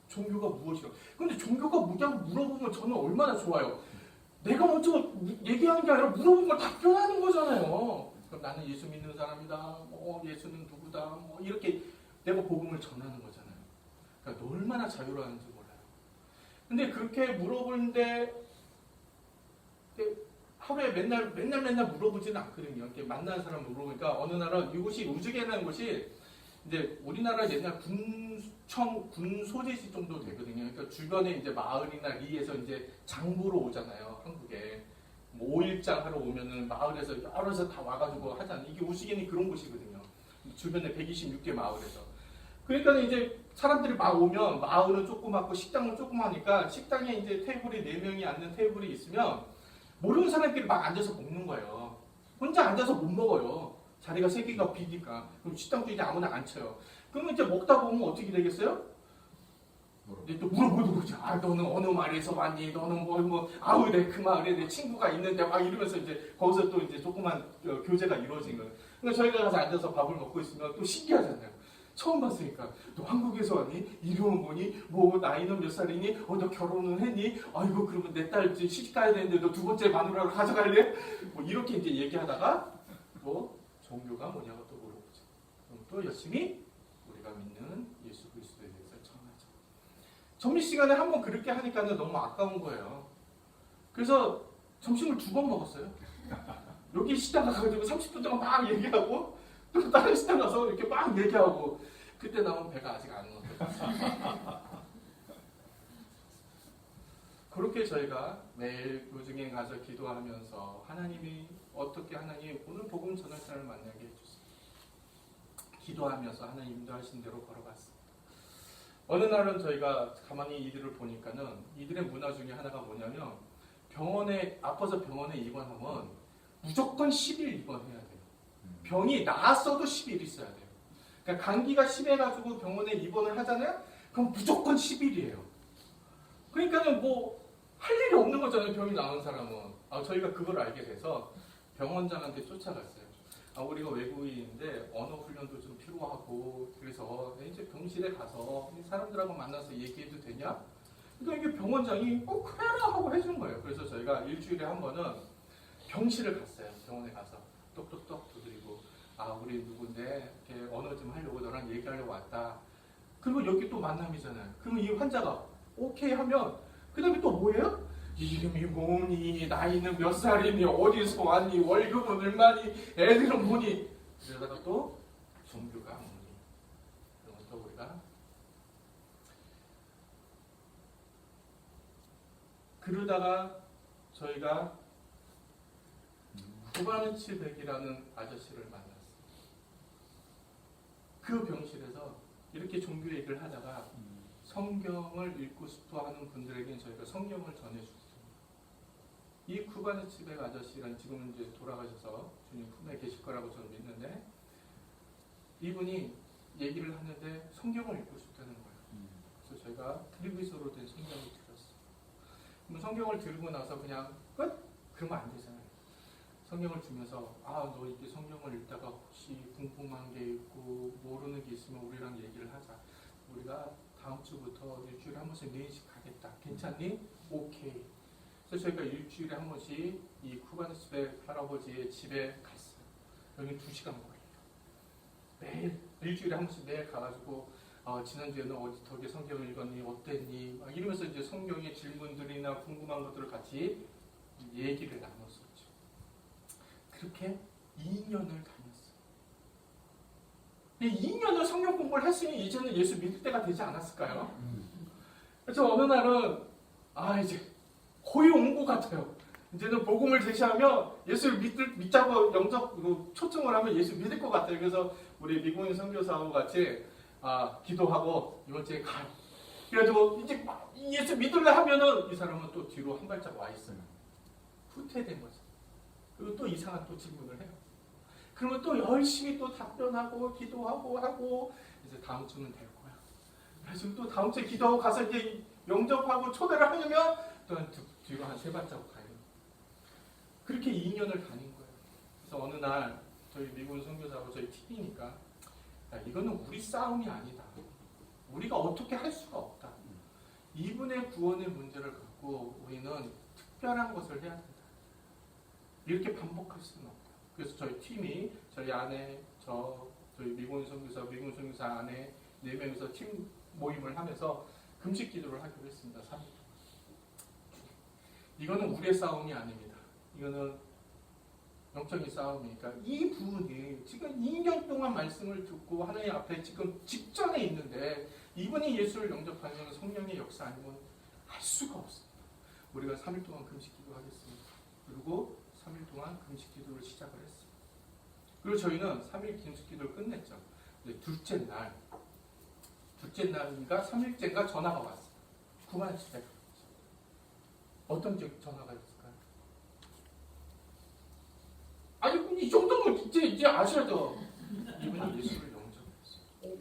종교가 무엇이라고. 근데 종교가 뭐냐고 물어보면 저는 얼마나 좋아요. 내가 먼저 얘기하는 게 아니라 물어본 걸 답변하는 거잖아요. 그럼 나는 예수 믿는 사람이다. 예수는 누구다. 이렇게 내가 복음을 전하는 거잖아요. 그러니까 너 얼마나 자유로운지 몰라요. 근데 그렇게 물어보는데 하루에 맨날 물어보지는 않거든요. 이렇게 만나는 사람 물어보니까 어느 날은 이곳이 우즈겐이라는 곳이 이제 우리나라 옛날 군 소재지 정도 되거든요. 그러니까 주변에 이제 마을이나 리에서 이제 장보러 오잖아요. 한국에 뭐 5일장 하러 오면은 마을에서 여러서 다 와가지고 하잖아요. 이게 우즈겐이 그런 곳이거든요. 주변에 126개 마을에서. 그러니까 이제 사람들이 막 오면 마을은 조그맣고 식당은 조그마니까 식당에 이제 테이블이 4명이 앉는 테이블이 있으면 모르는 사람끼리 막 앉아서 먹는 거예요. 혼자 앉아서 못 먹어요. 자리가 3개가 비니까. 그럼 식당도 이제 아무나 안 쳐요. 그러면 이제 먹다 보면 어떻게 되겠어요? 이제 또 물어보는 거죠. 너는 어느 마을에서 왔니? 너는 아우, 내 그 마을에 내 친구가 있는데 막 이러면서 이제 거기서 또 이제 조그만 교제가 이루어진 거예요. 그러니까 저희가 가서 앉아서 밥을 먹고 있으면 또 신기하잖아요. 처음 봤으니까. 너 한국에서 왔니? 이름은 뭐니? 나이는 몇 살이니? 너 결혼은 했니? 아이고, 그러면 내 딸 시집 가야 되는데 너 두 번째 마누라를 가져갈래? 이렇게 이제 얘기하다가 종교가 뭐냐고 또 물어보죠. 그럼 또 열심히 우리가 믿는 예수 그리스도에 대해서 전하죠. 점심시간에 한번 그렇게 하니까는 너무 아까운 거예요. 그래서 점심을 2번 먹었어요. 여기 식당 가가지고 30분 동안 막 얘기하고 또 다른 식당 가서 이렇게 막 얘기하고 그때 나온 배가 아직 안 나왔어요. 그렇게 저희가 매일 우즈겐 가서 기도하면서 하나님이 어떻게 오늘 복음 전할 사람을 만나게 해주세요. 기도하면서 하나님 인도하신 대로 걸어갔습니다. 어느 날은 저희가 가만히 이들을 보니까는 이들의 문화 중에 하나가 뭐냐면 아파서 병원에 입원하면 무조건 10일 입원해야 돼요. 병이 나았어도 10일 있어야 돼요. 그러니까 감기가 심해가지고 병원에 입원을 하잖아요? 그럼 무조건 10일이에요. 그러니까는 할 일이 없는 거잖아요. 병이 나은 사람은. 저희가 그걸 알게 돼서 병원장한테 쫓아갔어요. 우리가 외국인인데 언어 훈련도 좀 필요하고 그래서 이제 병실에 가서 사람들하고 만나서 얘기해도 되냐? 그러니까 이게 병원장이 그래라 하고 해준 거예요. 그래서 저희가 일주일에 한 번은 병실을 갔어요. 병원에 가서 똑똑똑 두드리고 우리 누군데 이렇게 언어 좀 하려고 너랑 얘기하려고 왔다. 그리고 여기 또 만남이잖아요. 그러면 이 환자가 오케이 하면 그 다음에 또 뭐예요? 이름이 뭐니? 나이는 몇 살이니? 어디서 왔니? 월급은 얼마니? 애들은 뭐니? 그러다가 또 종교가 뭐니? 그러다가 저희가 쿠바네츠백이라는 아저씨를 만났어요. 그 병실에서 이렇게 종교 얘기를 하다가 성경을 읽고 싶어하는 분들에게 저희가 성경을 전해줬어요. 이 쿠바네츠백 아저씨는 지금은 이제 돌아가셔서 주님 품에 계실 거라고 저는 믿는데, 이분이 얘기를 하는데 성경을 읽고 싶다는 거예요. 그래서 저희가 트리비서로 된 성경을 들었어요. 그럼 성경을 들고 나서 그냥 끝? 그러면 안 되잖아요. 성경을 주면서 너 이렇게 성경을 읽다가 혹시 궁금한 게 있고 모르는 게 있으면 우리랑 얘기를 하자. 우리가 다음 주부터 일주일에 한 번씩 4일씩 가겠다. 괜찮니? 오케이. 그래서 저희가 일주일에 한 번씩 이 쿠바네츠백 할아버지의 집에 갔어요. 여기 2시간 거리예요. 매일 일주일에 한 번씩 매일 가가지고 지난주에는 어떻게 성경을 읽었니? 어땠니? 막 이러면서 이제 성경의 질문들이나 궁금한 것들을 같이 얘기를 나눴었죠. 그렇게 2년을 다녔어요. 2년을 성경 공부를 했으니 이제는 예수 믿을 때가 되지 않았을까요? 그래서 어느 날은 이제 거의 온 것 같아요. 이제는 복음을 제시하며 예수를 믿자고 초청을 하면 예수 믿을 것 같아요. 그래서 우리 미국인 선교사하고 같이 기도하고 이번 주에 가요. 그래가지고 이제 막 예수 믿으려 하면은 이 사람은 또 뒤로 한 발짝 와 있어요. 후퇴된 거죠. 그리고 또 이상한 또 질문을 해요. 그러면 또 열심히 또 답변하고 기도하고 하고 이제 다음 주는 될 거야. 그래서 또 다음 주에 기도하고 가서 이제 영접하고 초대를 하려면 또 뒤로 한 3발자국 가요. 그렇게 2년을 다닌 거예요. 그래서 어느 날 저희 미국 선교사하고 저희 팀이니까 이거는 우리 싸움이 아니다. 우리가 어떻게 할 수가 없다. 이분의 구원의 문제를 갖고 우리는 특별한 것을 해야 된다. 이렇게 반복할 수는 없다. 그래서 저희 팀이 저희 아내, 저희 미국 선교사 아내 4명이서 팀 모임을 하면서 금식 기도를 하기로 했습니다. 3일. 이거는 우리의 싸움이 아닙니다. 이거는 영적인 싸움이니까 이 부분이 지금 2년 동안 말씀을 듣고 하나님 앞에 지금 직전에 있는데 이분이 예수를 영접하면 성령의 역사 아니면 할 수가 없습니다. 우리가 3일 동안 금식 기도하겠습니다. 그리고 3일 동안 금식 기도를 시작을 했어요. 그리고 저희는 3일 금식 기도를 끝냈죠. 둘째 날인가 3일째인가 전화가 왔어요. 쿠바네츠백. 어떤 전화가 있을까요? 아니 이 정도면 이제 아셔도 이분이 예수를 영접했어요.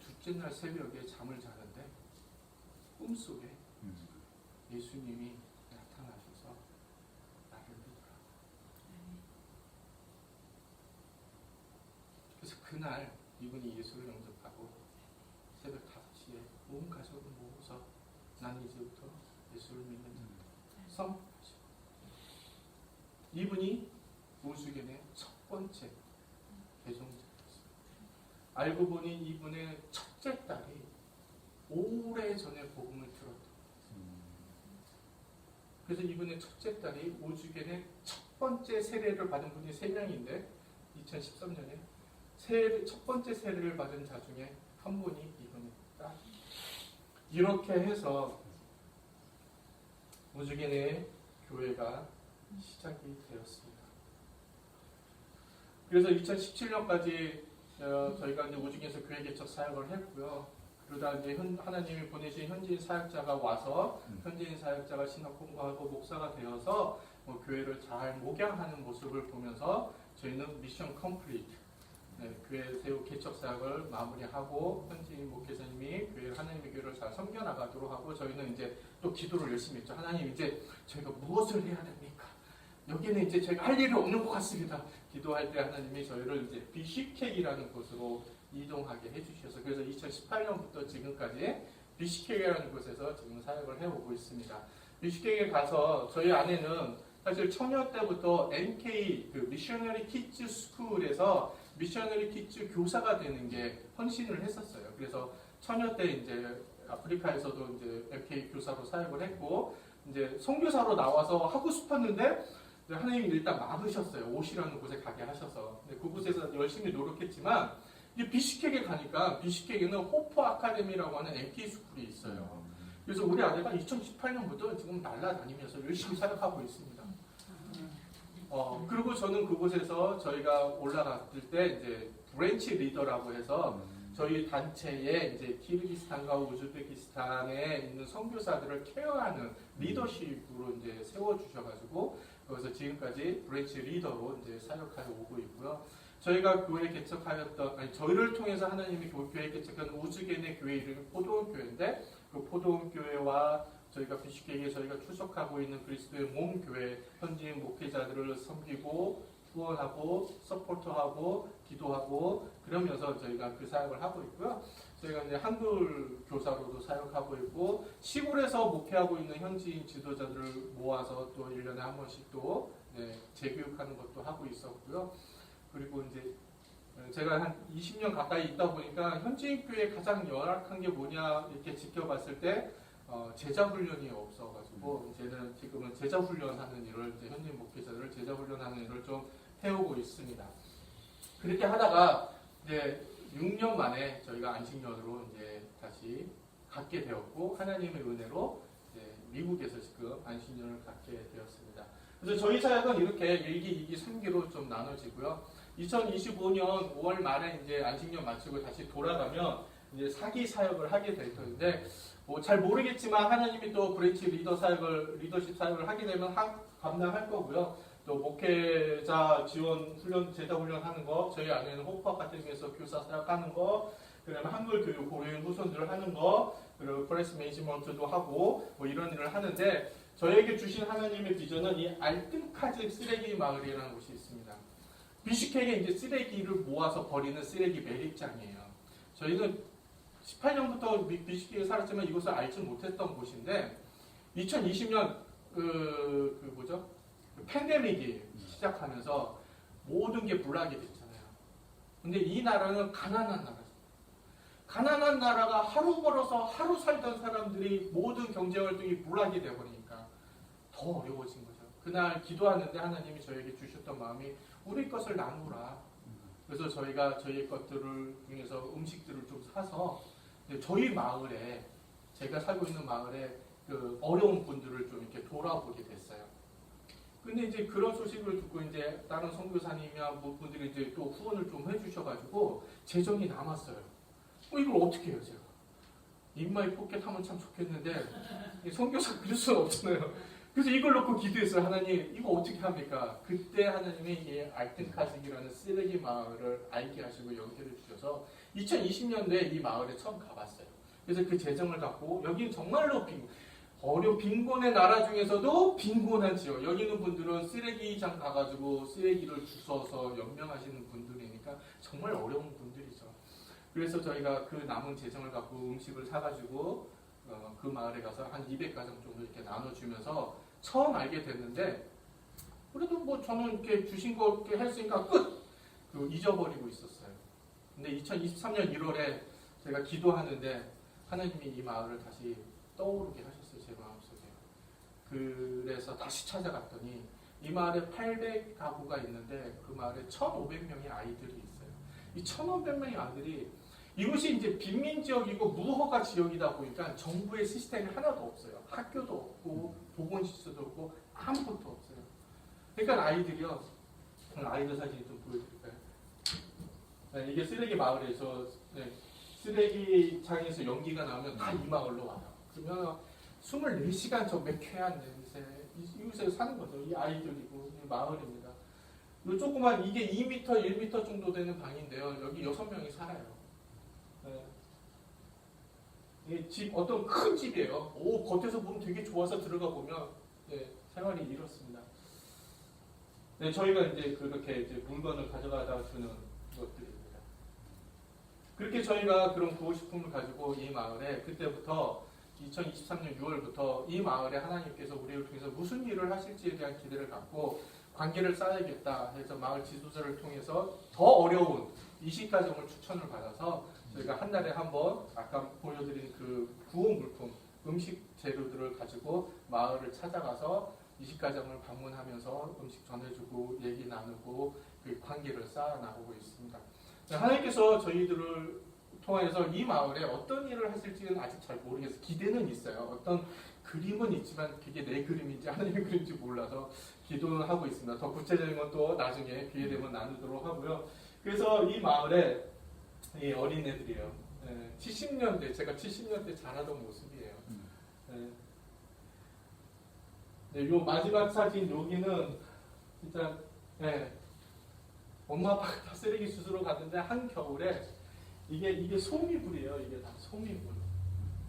둘째 날 새벽에 잠을 자는데 꿈속에 예수님이 나타나셔서 나를 믿으라. 그래서 그날 이분이 예수를 영접하고 새벽 5시에 온 가족을 모아서 나는 이제부터 예수를 믿는다. 선포하시고 이분이 우주견의 첫 번째 개종자였어요. 알고 보니 이분의 첫째 딸이 오래전에 복음을 들었던 그래서 이분의 첫째 딸이 우주견의 첫 번째 세례를 받은 분이 3명인데 2013년에 첫 번째 세례를 받은 자 중에 한 분이 이분의 딸. 이렇게 해서 우주견의 교회가 시작이 되었습니다. 그래서 2017년까지 저희가 이제 우주견에서 교회 개척 사역을 했고요. 그러다 이제 하나님이 보내신 현지인 사역자가 와서 현지인 사역자가 신학 공부하고 목사가 되어서 교회를 잘 목양하는 모습을 보면서 저희는 미션 컴플리트 교회 세우 개척 사역을 마무리하고 현지인 목회자님이 하나님의 교회를 잘 섬겨나가도록 하고 저희는 이제 또 기도를 열심히 했죠. 하나님 이제 저희가 무엇을 해야 됩니까? 여기는 이제 저희가 할 일이 없는 것 같습니다. 기도할 때 하나님이 저희를 이제 비시케이라는 곳으로 이동하게 해주셔서 그래서 2018년부터 지금까지 비시케이라는 곳에서 지금 사역을 해오고 있습니다. 비시케이에 가서 저희 아내는 사실 처녀 때부터 MK 미셔너리 키즈 스쿨에서 미셔너리 키즈 교사가 되는 게 헌신을 했었어요. 그래서 처녀 때 이제 아프리카에서도 이제 MK 교사로 사역을 했고 이제 선교사로 나와서 하고 싶었는데 하나님이 일단 막으셨어요. 옷이라는 곳에 가게 하셔서. 근데 그곳에서 열심히 노력했지만 이제 비시케에 가니까 비시케에는 호프 아카데미라고 하는 MK 스쿨이 있어요. 그래서 우리 아내가 2018년부터 지금 날라다니면서 열심히 사역하고 있습니다. 그리고 저는 그곳에서 저희가 올라갔을 때 이제 브랜치 리더라고 해서 저희 단체에 이제 키르기스탄과 우즈베키스탄에 있는 선교사들을 케어하는 리더십으로 이제 세워주셔가지고 거기서 지금까지 브랜치 리더로 이제 사역하여 오고 있고요. 저희가 교회 개척하였던, 아니, 저희를 통해서 하나님이 교회 개척한 우즈겐의 교회 이름이 포도원 교회인데 그 포도원 교회와 저희가 비슈케이에 저희가 출석하고 있는 그리스도의 몸 교회 현지인 목회자들을 섬기고 후원하고 서포트하고 기도하고 그러면서 저희가 그 사역을 하고 있고요. 저희가 이제 한글 교사로도 사역하고 있고 시골에서 목회하고 있는 현지인 지도자들을 모아서 또 1년에 한 번씩 또 재교육하는 것도 하고 있었고요. 그리고 이제 제가 한 20년 가까이 있다 보니까 현지인 교회 가장 열악한 게 뭐냐 이렇게 지켜봤을 때 제자 훈련이 없어가지고 이제는 지금은 제자 훈련하는 일을 이제 현지인 목회자들을 제자 훈련하는 일을 좀 해오고 있습니다. 그렇게 하다가 이제 6년 만에 저희가 안식년으로 이제 다시 갖게 되었고 하나님의 은혜로 이제 미국에서 지금 안식년을 갖게 되었습니다. 그래서 저희 사역은 이렇게 1기, 2기, 3기로 좀 나눠지고요. 2025년 5월 말에 이제 안식년 마치고 다시 돌아가면 이제 4기 사역을 하게 될 텐데 잘 모르겠지만 하나님이 또 브랜치 리더십 사역을 하게 되면 감당할 거고요. 또 목회자 지원 훈련, 제자 훈련하는 거, 저희 안에는 호프 아카데미에서 교사 사역하는 거, 그다음에 한글 교육 고려인 후손들을 하는 거, 그리고 프레스 매니지먼트도 하고 뭐 이런 일을 하는데 저에게 주신 하나님의 비전은 이 알뜰카즈 쓰레기 마을이라는 곳이 있습니다. 비슈케에 이제 쓰레기를 모아서 버리는 쓰레기 매립장이에요. 저희는 18년부터 비슈케에 살았지만 이곳을 알지 못했던 곳인데 2020년 팬데믹이 시작하면서 모든 게 불나게 됐잖아요. 근데 이 나라는 가난한 나라죠. 가난한 나라가 하루 벌어서 하루 살던 사람들이 모든 경제활동이 불나게 되어버리니까 더 어려워진 거죠. 그날 기도하는데 하나님이 저에게 주셨던 마음이 우리 것을 나누라. 그래서 저희가 저희 것들을 중에서 음식들을 좀 사서 저희 마을에 제가 살고 있는 마을에 그 어려운 분들을 좀 이렇게 돌아보게 됐어요. 근데 이제 그런 소식을 듣고 이제 다른 선교사님이나 분들이 이제 또 후원을 좀 해주셔가지고 재정이 남았어요. 이걸 어떻게 해요, 제가? 인마이 포켓 하면 참 좋겠는데 선교사 그럴 수는 없잖아요. 그래서 이걸 놓고 기도했어요. 하나님, 이거 어떻게 합니까? 그때 하나님이 이 알뜰카즈기라는 쓰레기 마을을 알게 하시고 연결해 주셔서 2020년도에 이 마을에 처음 가봤어요. 그래서 그 재정을 갖고 여기는 정말로 빈곤의 나라 중에서도 빈곤한 지역. 여기 있는 분들은 쓰레기장 가가지고 쓰레기를 주워서 연명하시는 분들이니까 정말 어려운 분들이죠. 그래서 저희가 그 남은 재정을 갖고 음식을 사가지고 그 마을에 가서 한 200가정 정도 이렇게 나눠주면서 처음 알게 됐는데 그래도 뭐 저는 이렇게 주신 거 이렇게 했으니까 끝! 잊어버리고 있었어요. 근데 2023년 1월에 제가 기도하는데 하나님이 이 마을을 다시 떠오르게 하셨어요. 제 마음속에. 그래서 다시 찾아갔더니 이 마을에 800가구가 있는데 그 마을에 1,500명의 아이들이 있어요. 이 1,500명의 아이들이 이곳이 이제 빈민 지역이고 무허가 지역이다 보니까 정부의 시스템이 하나도 없어요. 학교도 없고 보건시설도 없고 아무것도 없어요. 그러니까 아이들이요. 아이들 사진 좀 보여드릴까요? 네, 이게 쓰레기 마을에서 쓰레기장에서 연기가 나오면 다 이 마을로 와요. 그러면 24시간 저 매캐한 냄새 이곳에 사는 거죠. 이 아이들이고 이 마을입니다. 이 조그만 이게 2m, 1m 정도 되는 방인데요. 여기 6명이 살아요. 네. 이 집 어떤 큰 집이에요. 겉에서 보면 되게 좋아서 들어가 보면 생활이 이렇습니다. 네, 저희가 이제 그렇게 이제 물건을 가져가다 주는 것들입니다. 그렇게 저희가 그런 구호식품을 가지고 이 마을에 그때부터 2023년 6월부터 이 마을에 하나님께서 우리를 통해서 무슨 일을 하실지에 대한 기대를 갖고 관계를 쌓아야겠다 해서 마을 지도자를 통해서 더 어려운 20가정을 추천을 받아서 저희가 한 달에 한 번 아까 보여드린 그 구호 물품 음식 재료들을 가지고 마을을 찾아가서 20가정을 방문하면서 음식 전해주고 얘기 나누고 그 관계를 쌓아나가고 있습니다. 하나님께서 저희들을 통해서 이 마을에 어떤 일을 했을지는 아직 잘 모르겠어요. 기대는 있어요. 어떤 그림은 있지만 그게 내 그림인지 하나님의 그림인지 몰라서 기도는 하고 있습니다. 더 구체적인 건 또 나중에 기회 되면 나누도록 하고요. 그래서 이 마을에 이 어린애들이에요. 70년대 제가 70년대 자라던 모습이에요. 요 마지막 사진 여기는 진짜 엄마 아빠가 다 쓰레기 씻으러 갔는데 한 겨울에 이게 소미불이에요. 이게 다 소미불.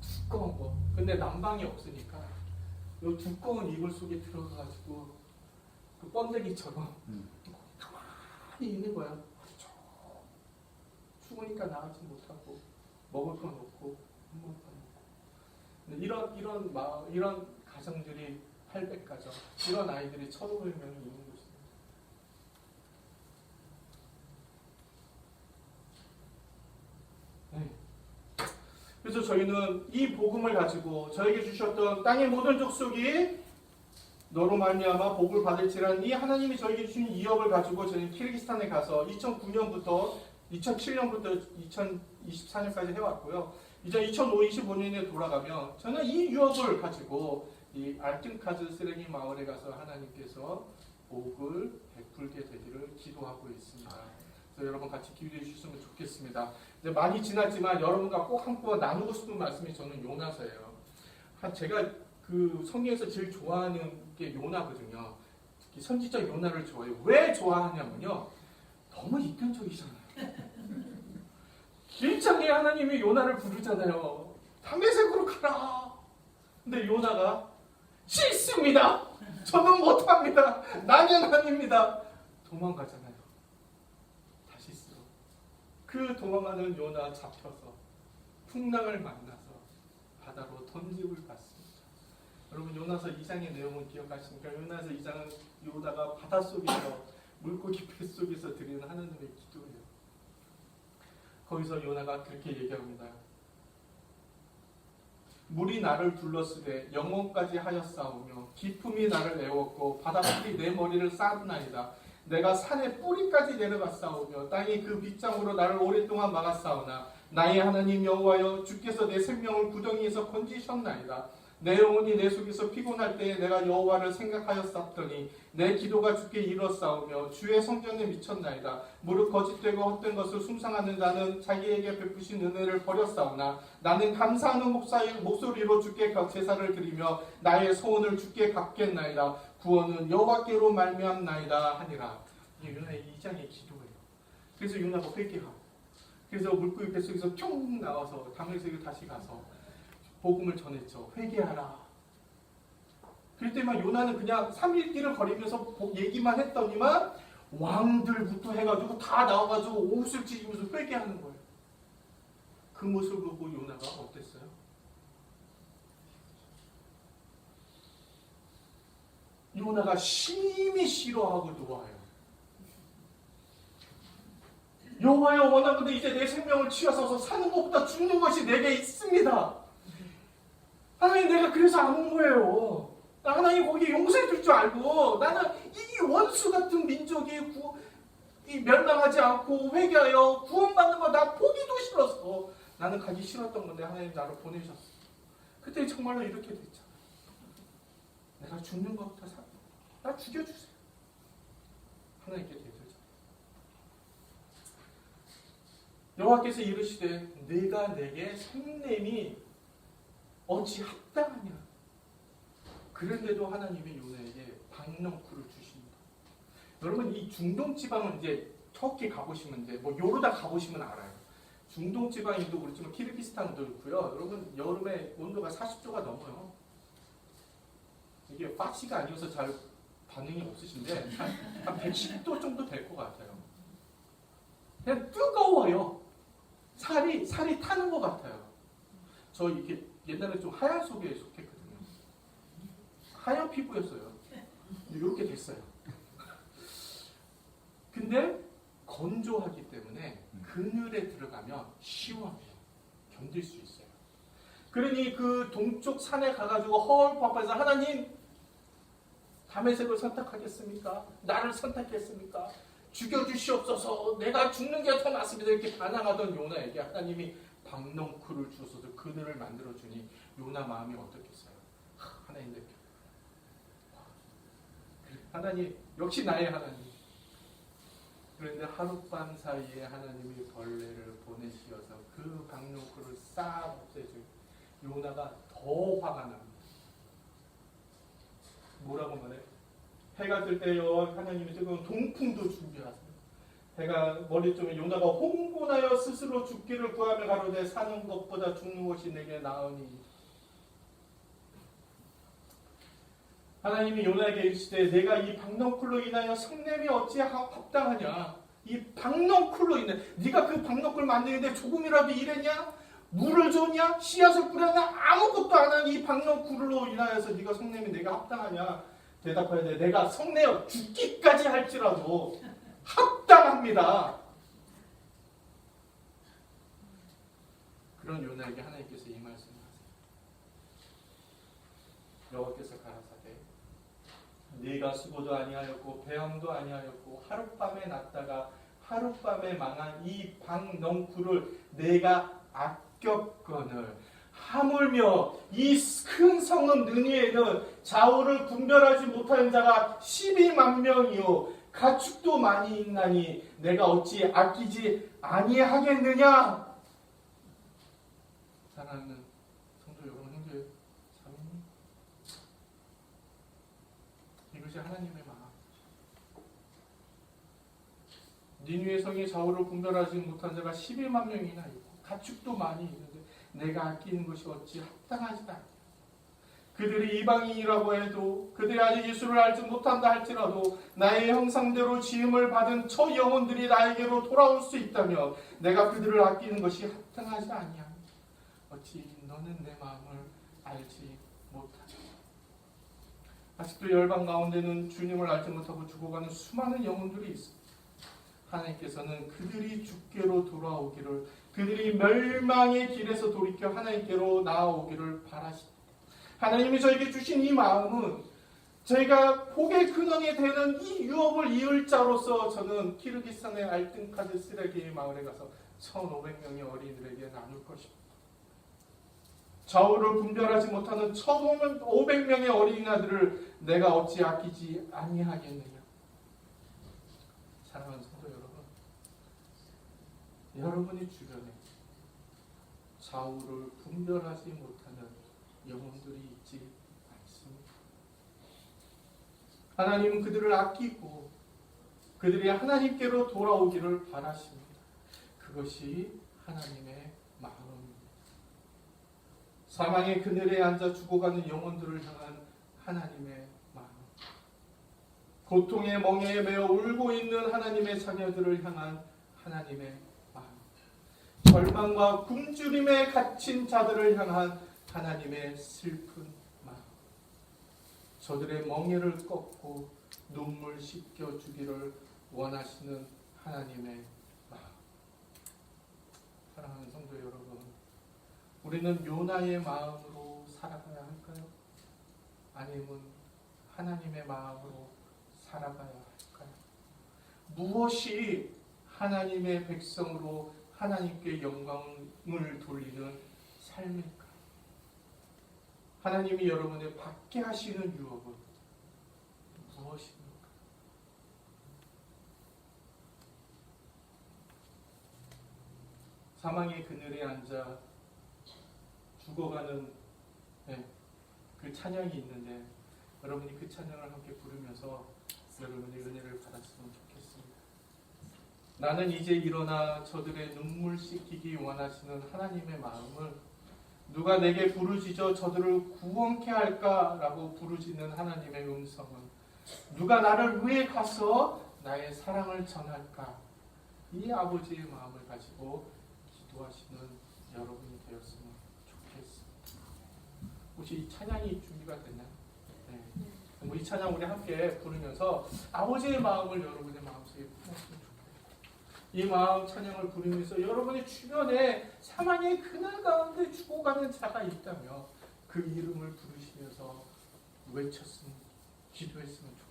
두꺼운 거. 근데 난방이 없으니까 요 두꺼운 이불 속에 들어가가지고 그 번데기처럼 가만히 있는 거야. 추우니까 나가지 못하고 먹을 건 없고 먹을 건 없고. 근데 이런 가정들이 800가정, 이런 아이들이 1,500명이 있는 것입니다. 그래서 저희는 이 복음을 가지고 저에게 주셨던 땅의 모든 족속이 너로 말미암아 복을 받을지라는 이 하나님이 저에게 주신 이 업을 가지고 저희는 키르기스탄에 가서 2009년부터 2007년부터 2024년까지 해왔고요. 이제 2025년에 돌아가면 저는 이 유업을 가지고 이 알튼카즈 쓰레기 마을에 가서 하나님께서 복을 베풀게 되기를 기도하고 있습니다. 그래서 여러분 같이 기도해 주셨으면 좋겠습니다. 이제 많이 지났지만 여러분과 꼭 한번 나누고 싶은 말씀이 저는 요나서예요. 제가 그 성경에서 제일 좋아하는 게 요나거든요. 특히 선지자 요나를 좋아해요. 왜 좋아하냐면요. 너무 인간적이잖아요. 1장에 하나님이 요나를 부르잖아요. 담메색으로 가라. 근데 요나가 싫습니다. 저는 못합니다. 나는 아닙니다. 도망가잖아요. 다시 쓰러. 그 도망가는 요나 잡혀서 풍랑을 만나서 바다로 던짐을 받습니다. 여러분 요나서 2장의 내용은 기억하십니까? 요나서 2장은 요나가 바닷속에서 물고기 뱃속에서 드리는 하나님의 기도예요. 거기서 요나가 그렇게 얘기합니다. 물이 나를 둘렀으되 영혼까지 하였사오며 기품이 나를 애웠고 바닷물이 내 머리를 쌓았나이다. 내가 산의 뿌리까지 내려갔사오며 땅이 그 빗장으로 나를 오랫동안 막았사오나 나의 하나님 여호와여 주께서 내 생명을 구덩이에서 건지셨나이다. 내 영혼이 내 속에서 피곤할 때에 내가 여호와를 생각하였사더니 내 기도가 주께 이뤘사오며 주의 성전에 미쳤나이다. 무릇 거짓되고 헛된 것을 숭상하는 자는 자기에게 베푸신 은혜를 버렸사오나 나는 감사하는 목소리로 주께 제사를 드리며 나의 소원을 주께 갚겠나이다. 구원은 여호와께로 말미암나이다 하니라. 이게 요나의 2장의 기도예요. 그래서 요나가 회개하고 그래서 물고기 뱃속에서 뿅 나와서 담에색에 다시 가서 복음을 전했죠. 회개하라. 그럴 때만 요나는 그냥 3일 길을 거리면서 얘기만 했더니만 왕들부터 해가지고 다 나와가지고 옷을 찢으면서 회개하는 거예요. 그 모습을 보고 요나가 어땠어요? 요나가 심히 싫어하고 놓아요. 여호와여 원하건대 이제 내 생명을 취하소서. 사는 것보다 죽는 것이 내게 있습니다. 하나님 내가 그래서 안 온 거예요. 하나님 거기 용서해 줄 줄 알고 나는 이 원수 같은 민족이 멸망하지 않고 회개하여 구원받는 거 나 보기도 싫었어. 나는 가기 싫었던 건데 하나님 나를 보내셨어. 그때 정말로 이렇게 됐잖아. 내가 죽는 것부터 나 죽여주세요. 하나님께 대들자. 여호와께서 이르시되 네가 내게 생냄이 어찌 합당하냐. 그런데도 하나님이 요나에게 박넝쿨을 주십니다. 여러분 이 중동 지방은 이제 터키 가보시면 이제 뭐 요르단 가보시면 알아요. 중동 지방인도 그렇지만 키르기스탄도 그렇고요. 여러분 여름에 온도가 40도가 넘어요. 이게 파시가 아니어서 잘 반응이 없으신데 한 110도 정도 될 것 같아요. 그냥 뜨거워요. 살이 타는 것 같아요. 저 이렇게 옛날에 좀 하얀 속에 속했거든요. 하얀 피부였어요. 이렇게 됐어요. 근데 건조하기 때문에 그늘에 들어가면 시원해요. 견딜 수 있어요. 그러니 그 동쪽 산에 가가지고 헐법해서 하나님 담에색을 선택하겠습니까? 나를 선택했습니까? 죽여주시옵소서, 내가 죽는 게 더 낫습니다, 이렇게 반항하던 요나에게 하나님이 박넝쿨을 주셔서 그늘을 만들어주니 요나 마음이 어떻겠어요? 하나님 내 하나님 역시 나의 하나님. 그런데 하룻밤 사이에 하나님이 벌레를 보내시어서 그 박넝쿨을 싹 없애주니 요나가 더 화가 납니다. 뭐라고 말해? 해가 뜰 때요, 하나님이 지금 동풍도 준비하세요. 해가 머리쯤에 요나가 홍곤하여 스스로 죽기를 구하며 가로되 사는 것보다 죽는 것이 내게 나으니. 하나님이 요나에게 이르시되 내가 이 박넝쿨로 인하여 성냄이 어찌 합당하냐. 이 박넝쿨로 인해 네가 그 박넝쿨 만드는데 조금이라도 일했냐? 물을 줬냐? 씨앗을 뿌렸냐? 아무것도 안 한 이 박넝쿨로 인하여서 네가 성냄이 내가 합당하냐? 대답해야 돼. 내가 성내어 죽기까지 할지라도 합당합니다. 그런 요나에게 하나님께서 이 말씀을 하세요. 여호와께서 가라사대 네가 수고도 아니하였고 배영도 아니하였고 하룻밤에 났다가 하룻밤에 망한 이 박넝쿨을 내가 아꼈거늘 하물며 이 큰 성읍 느니에는 좌우를 분별하지 못하는 자가 12만 명이요 가축도 많이 있나니 내가 어찌 아끼지 아니하겠느냐. 사랑하는 성도 여러분, 형제 자매님, 이것이 하나님의 마음. 니느웨 성의 좌우를 분별하지 못한 자가 12만 명이나 있고 가축도 많이 있는데 내가 아끼는 것이 어찌 합당하지 않냐. 그들이 이방인이라고 해도 그들이 아직 예수를 알지 못한다 할지라도 나의 형상대로 지음을 받은 저 영혼들이 나에게로 돌아올 수 있다며 내가 그들을 아끼는 것이 합당하지 아니하냐. 어찌 너는 내 마음을 알지 못하냐. 아직도 열방 가운데는 주님을 알지 못하고 죽어가는 수많은 영혼들이 있습니다. 하나님께서는 그들이 주께로 돌아오기를, 그들이 멸망의 길에서 돌이켜 하나님께로 나아오기를 바라십니다. 하나님이 저에게 주신 이 마음은 저희가 복의 근원이 되는 이 유업을 이을 자로서 저는 키르기스탄의 알튼카드 쓰레기 마을에 가서 1,500명의 어린이들에게 나눌 것입니다. 좌우를 분별하지 못하는 1,500명의 어린아들을 내가 어찌 아끼지 아니하겠느냐. 사랑하는 성도 여러분, 여러분의 주변에 좌우를 분별하지 못하는 영혼들이 있지 않습니다. 하나님은 그들을 아끼고 그들이 하나님께로 돌아오기를 바라십니다. 그것이 하나님의 마음입니다. 사망의 그늘에 앉아 죽어가는 영혼들을 향한 하나님의 마음, 고통의 멍에에 매어 울고 있는 하나님의 자녀들을 향한 하나님의 마음, 절망과 굶주림에 갇힌 자들을 향한 하나님의 슬픈 마음, 저들의 멍에를 꺾고 눈물 씻겨주기를 원하시는 하나님의 마음. 사랑하는 성도 여러분, 우리는 요나의 마음으로 살아가야 할까요? 아니면 하나님의 마음으로 살아가야 할까요? 무엇이 하나님의 백성으로 하나님께 영광을 돌리는 삶일까요? 하나님이 여러분을 받게 하시는 유업은 무엇입니까? 사망의 그늘에 앉아 죽어가는 그 찬양이 있는데 여러분이 그 찬양을 함께 부르면서 여러분의 은혜를 받았으면 좋겠습니다. 나는 이제 일어나 저들의 눈물 씻기기 원하시는 하나님의 마음을 누가 내게 부르짖어 저들을 구원케 할까라고 부르짖는 하나님의 음성은 누가 나를 위해 가서 나의 사랑을 전할까? 이 아버지의 마음을 가지고 기도하시는 여러분이 되었으면 좋겠습니다. 혹시 이 찬양이 준비가 됐나요? 네. 이 찬양 우리 함께 부르면서 아버지의 마음을 여러분의 마음속에 품었으면 좋겠습니다. 이 마음 찬양을 부르면서 여러분의 주변에 사망의 그늘 가운데 죽어가는 자가 있다며 그 이름을 부르시면서 외쳤으면, 기도했으면 좋겠습니다.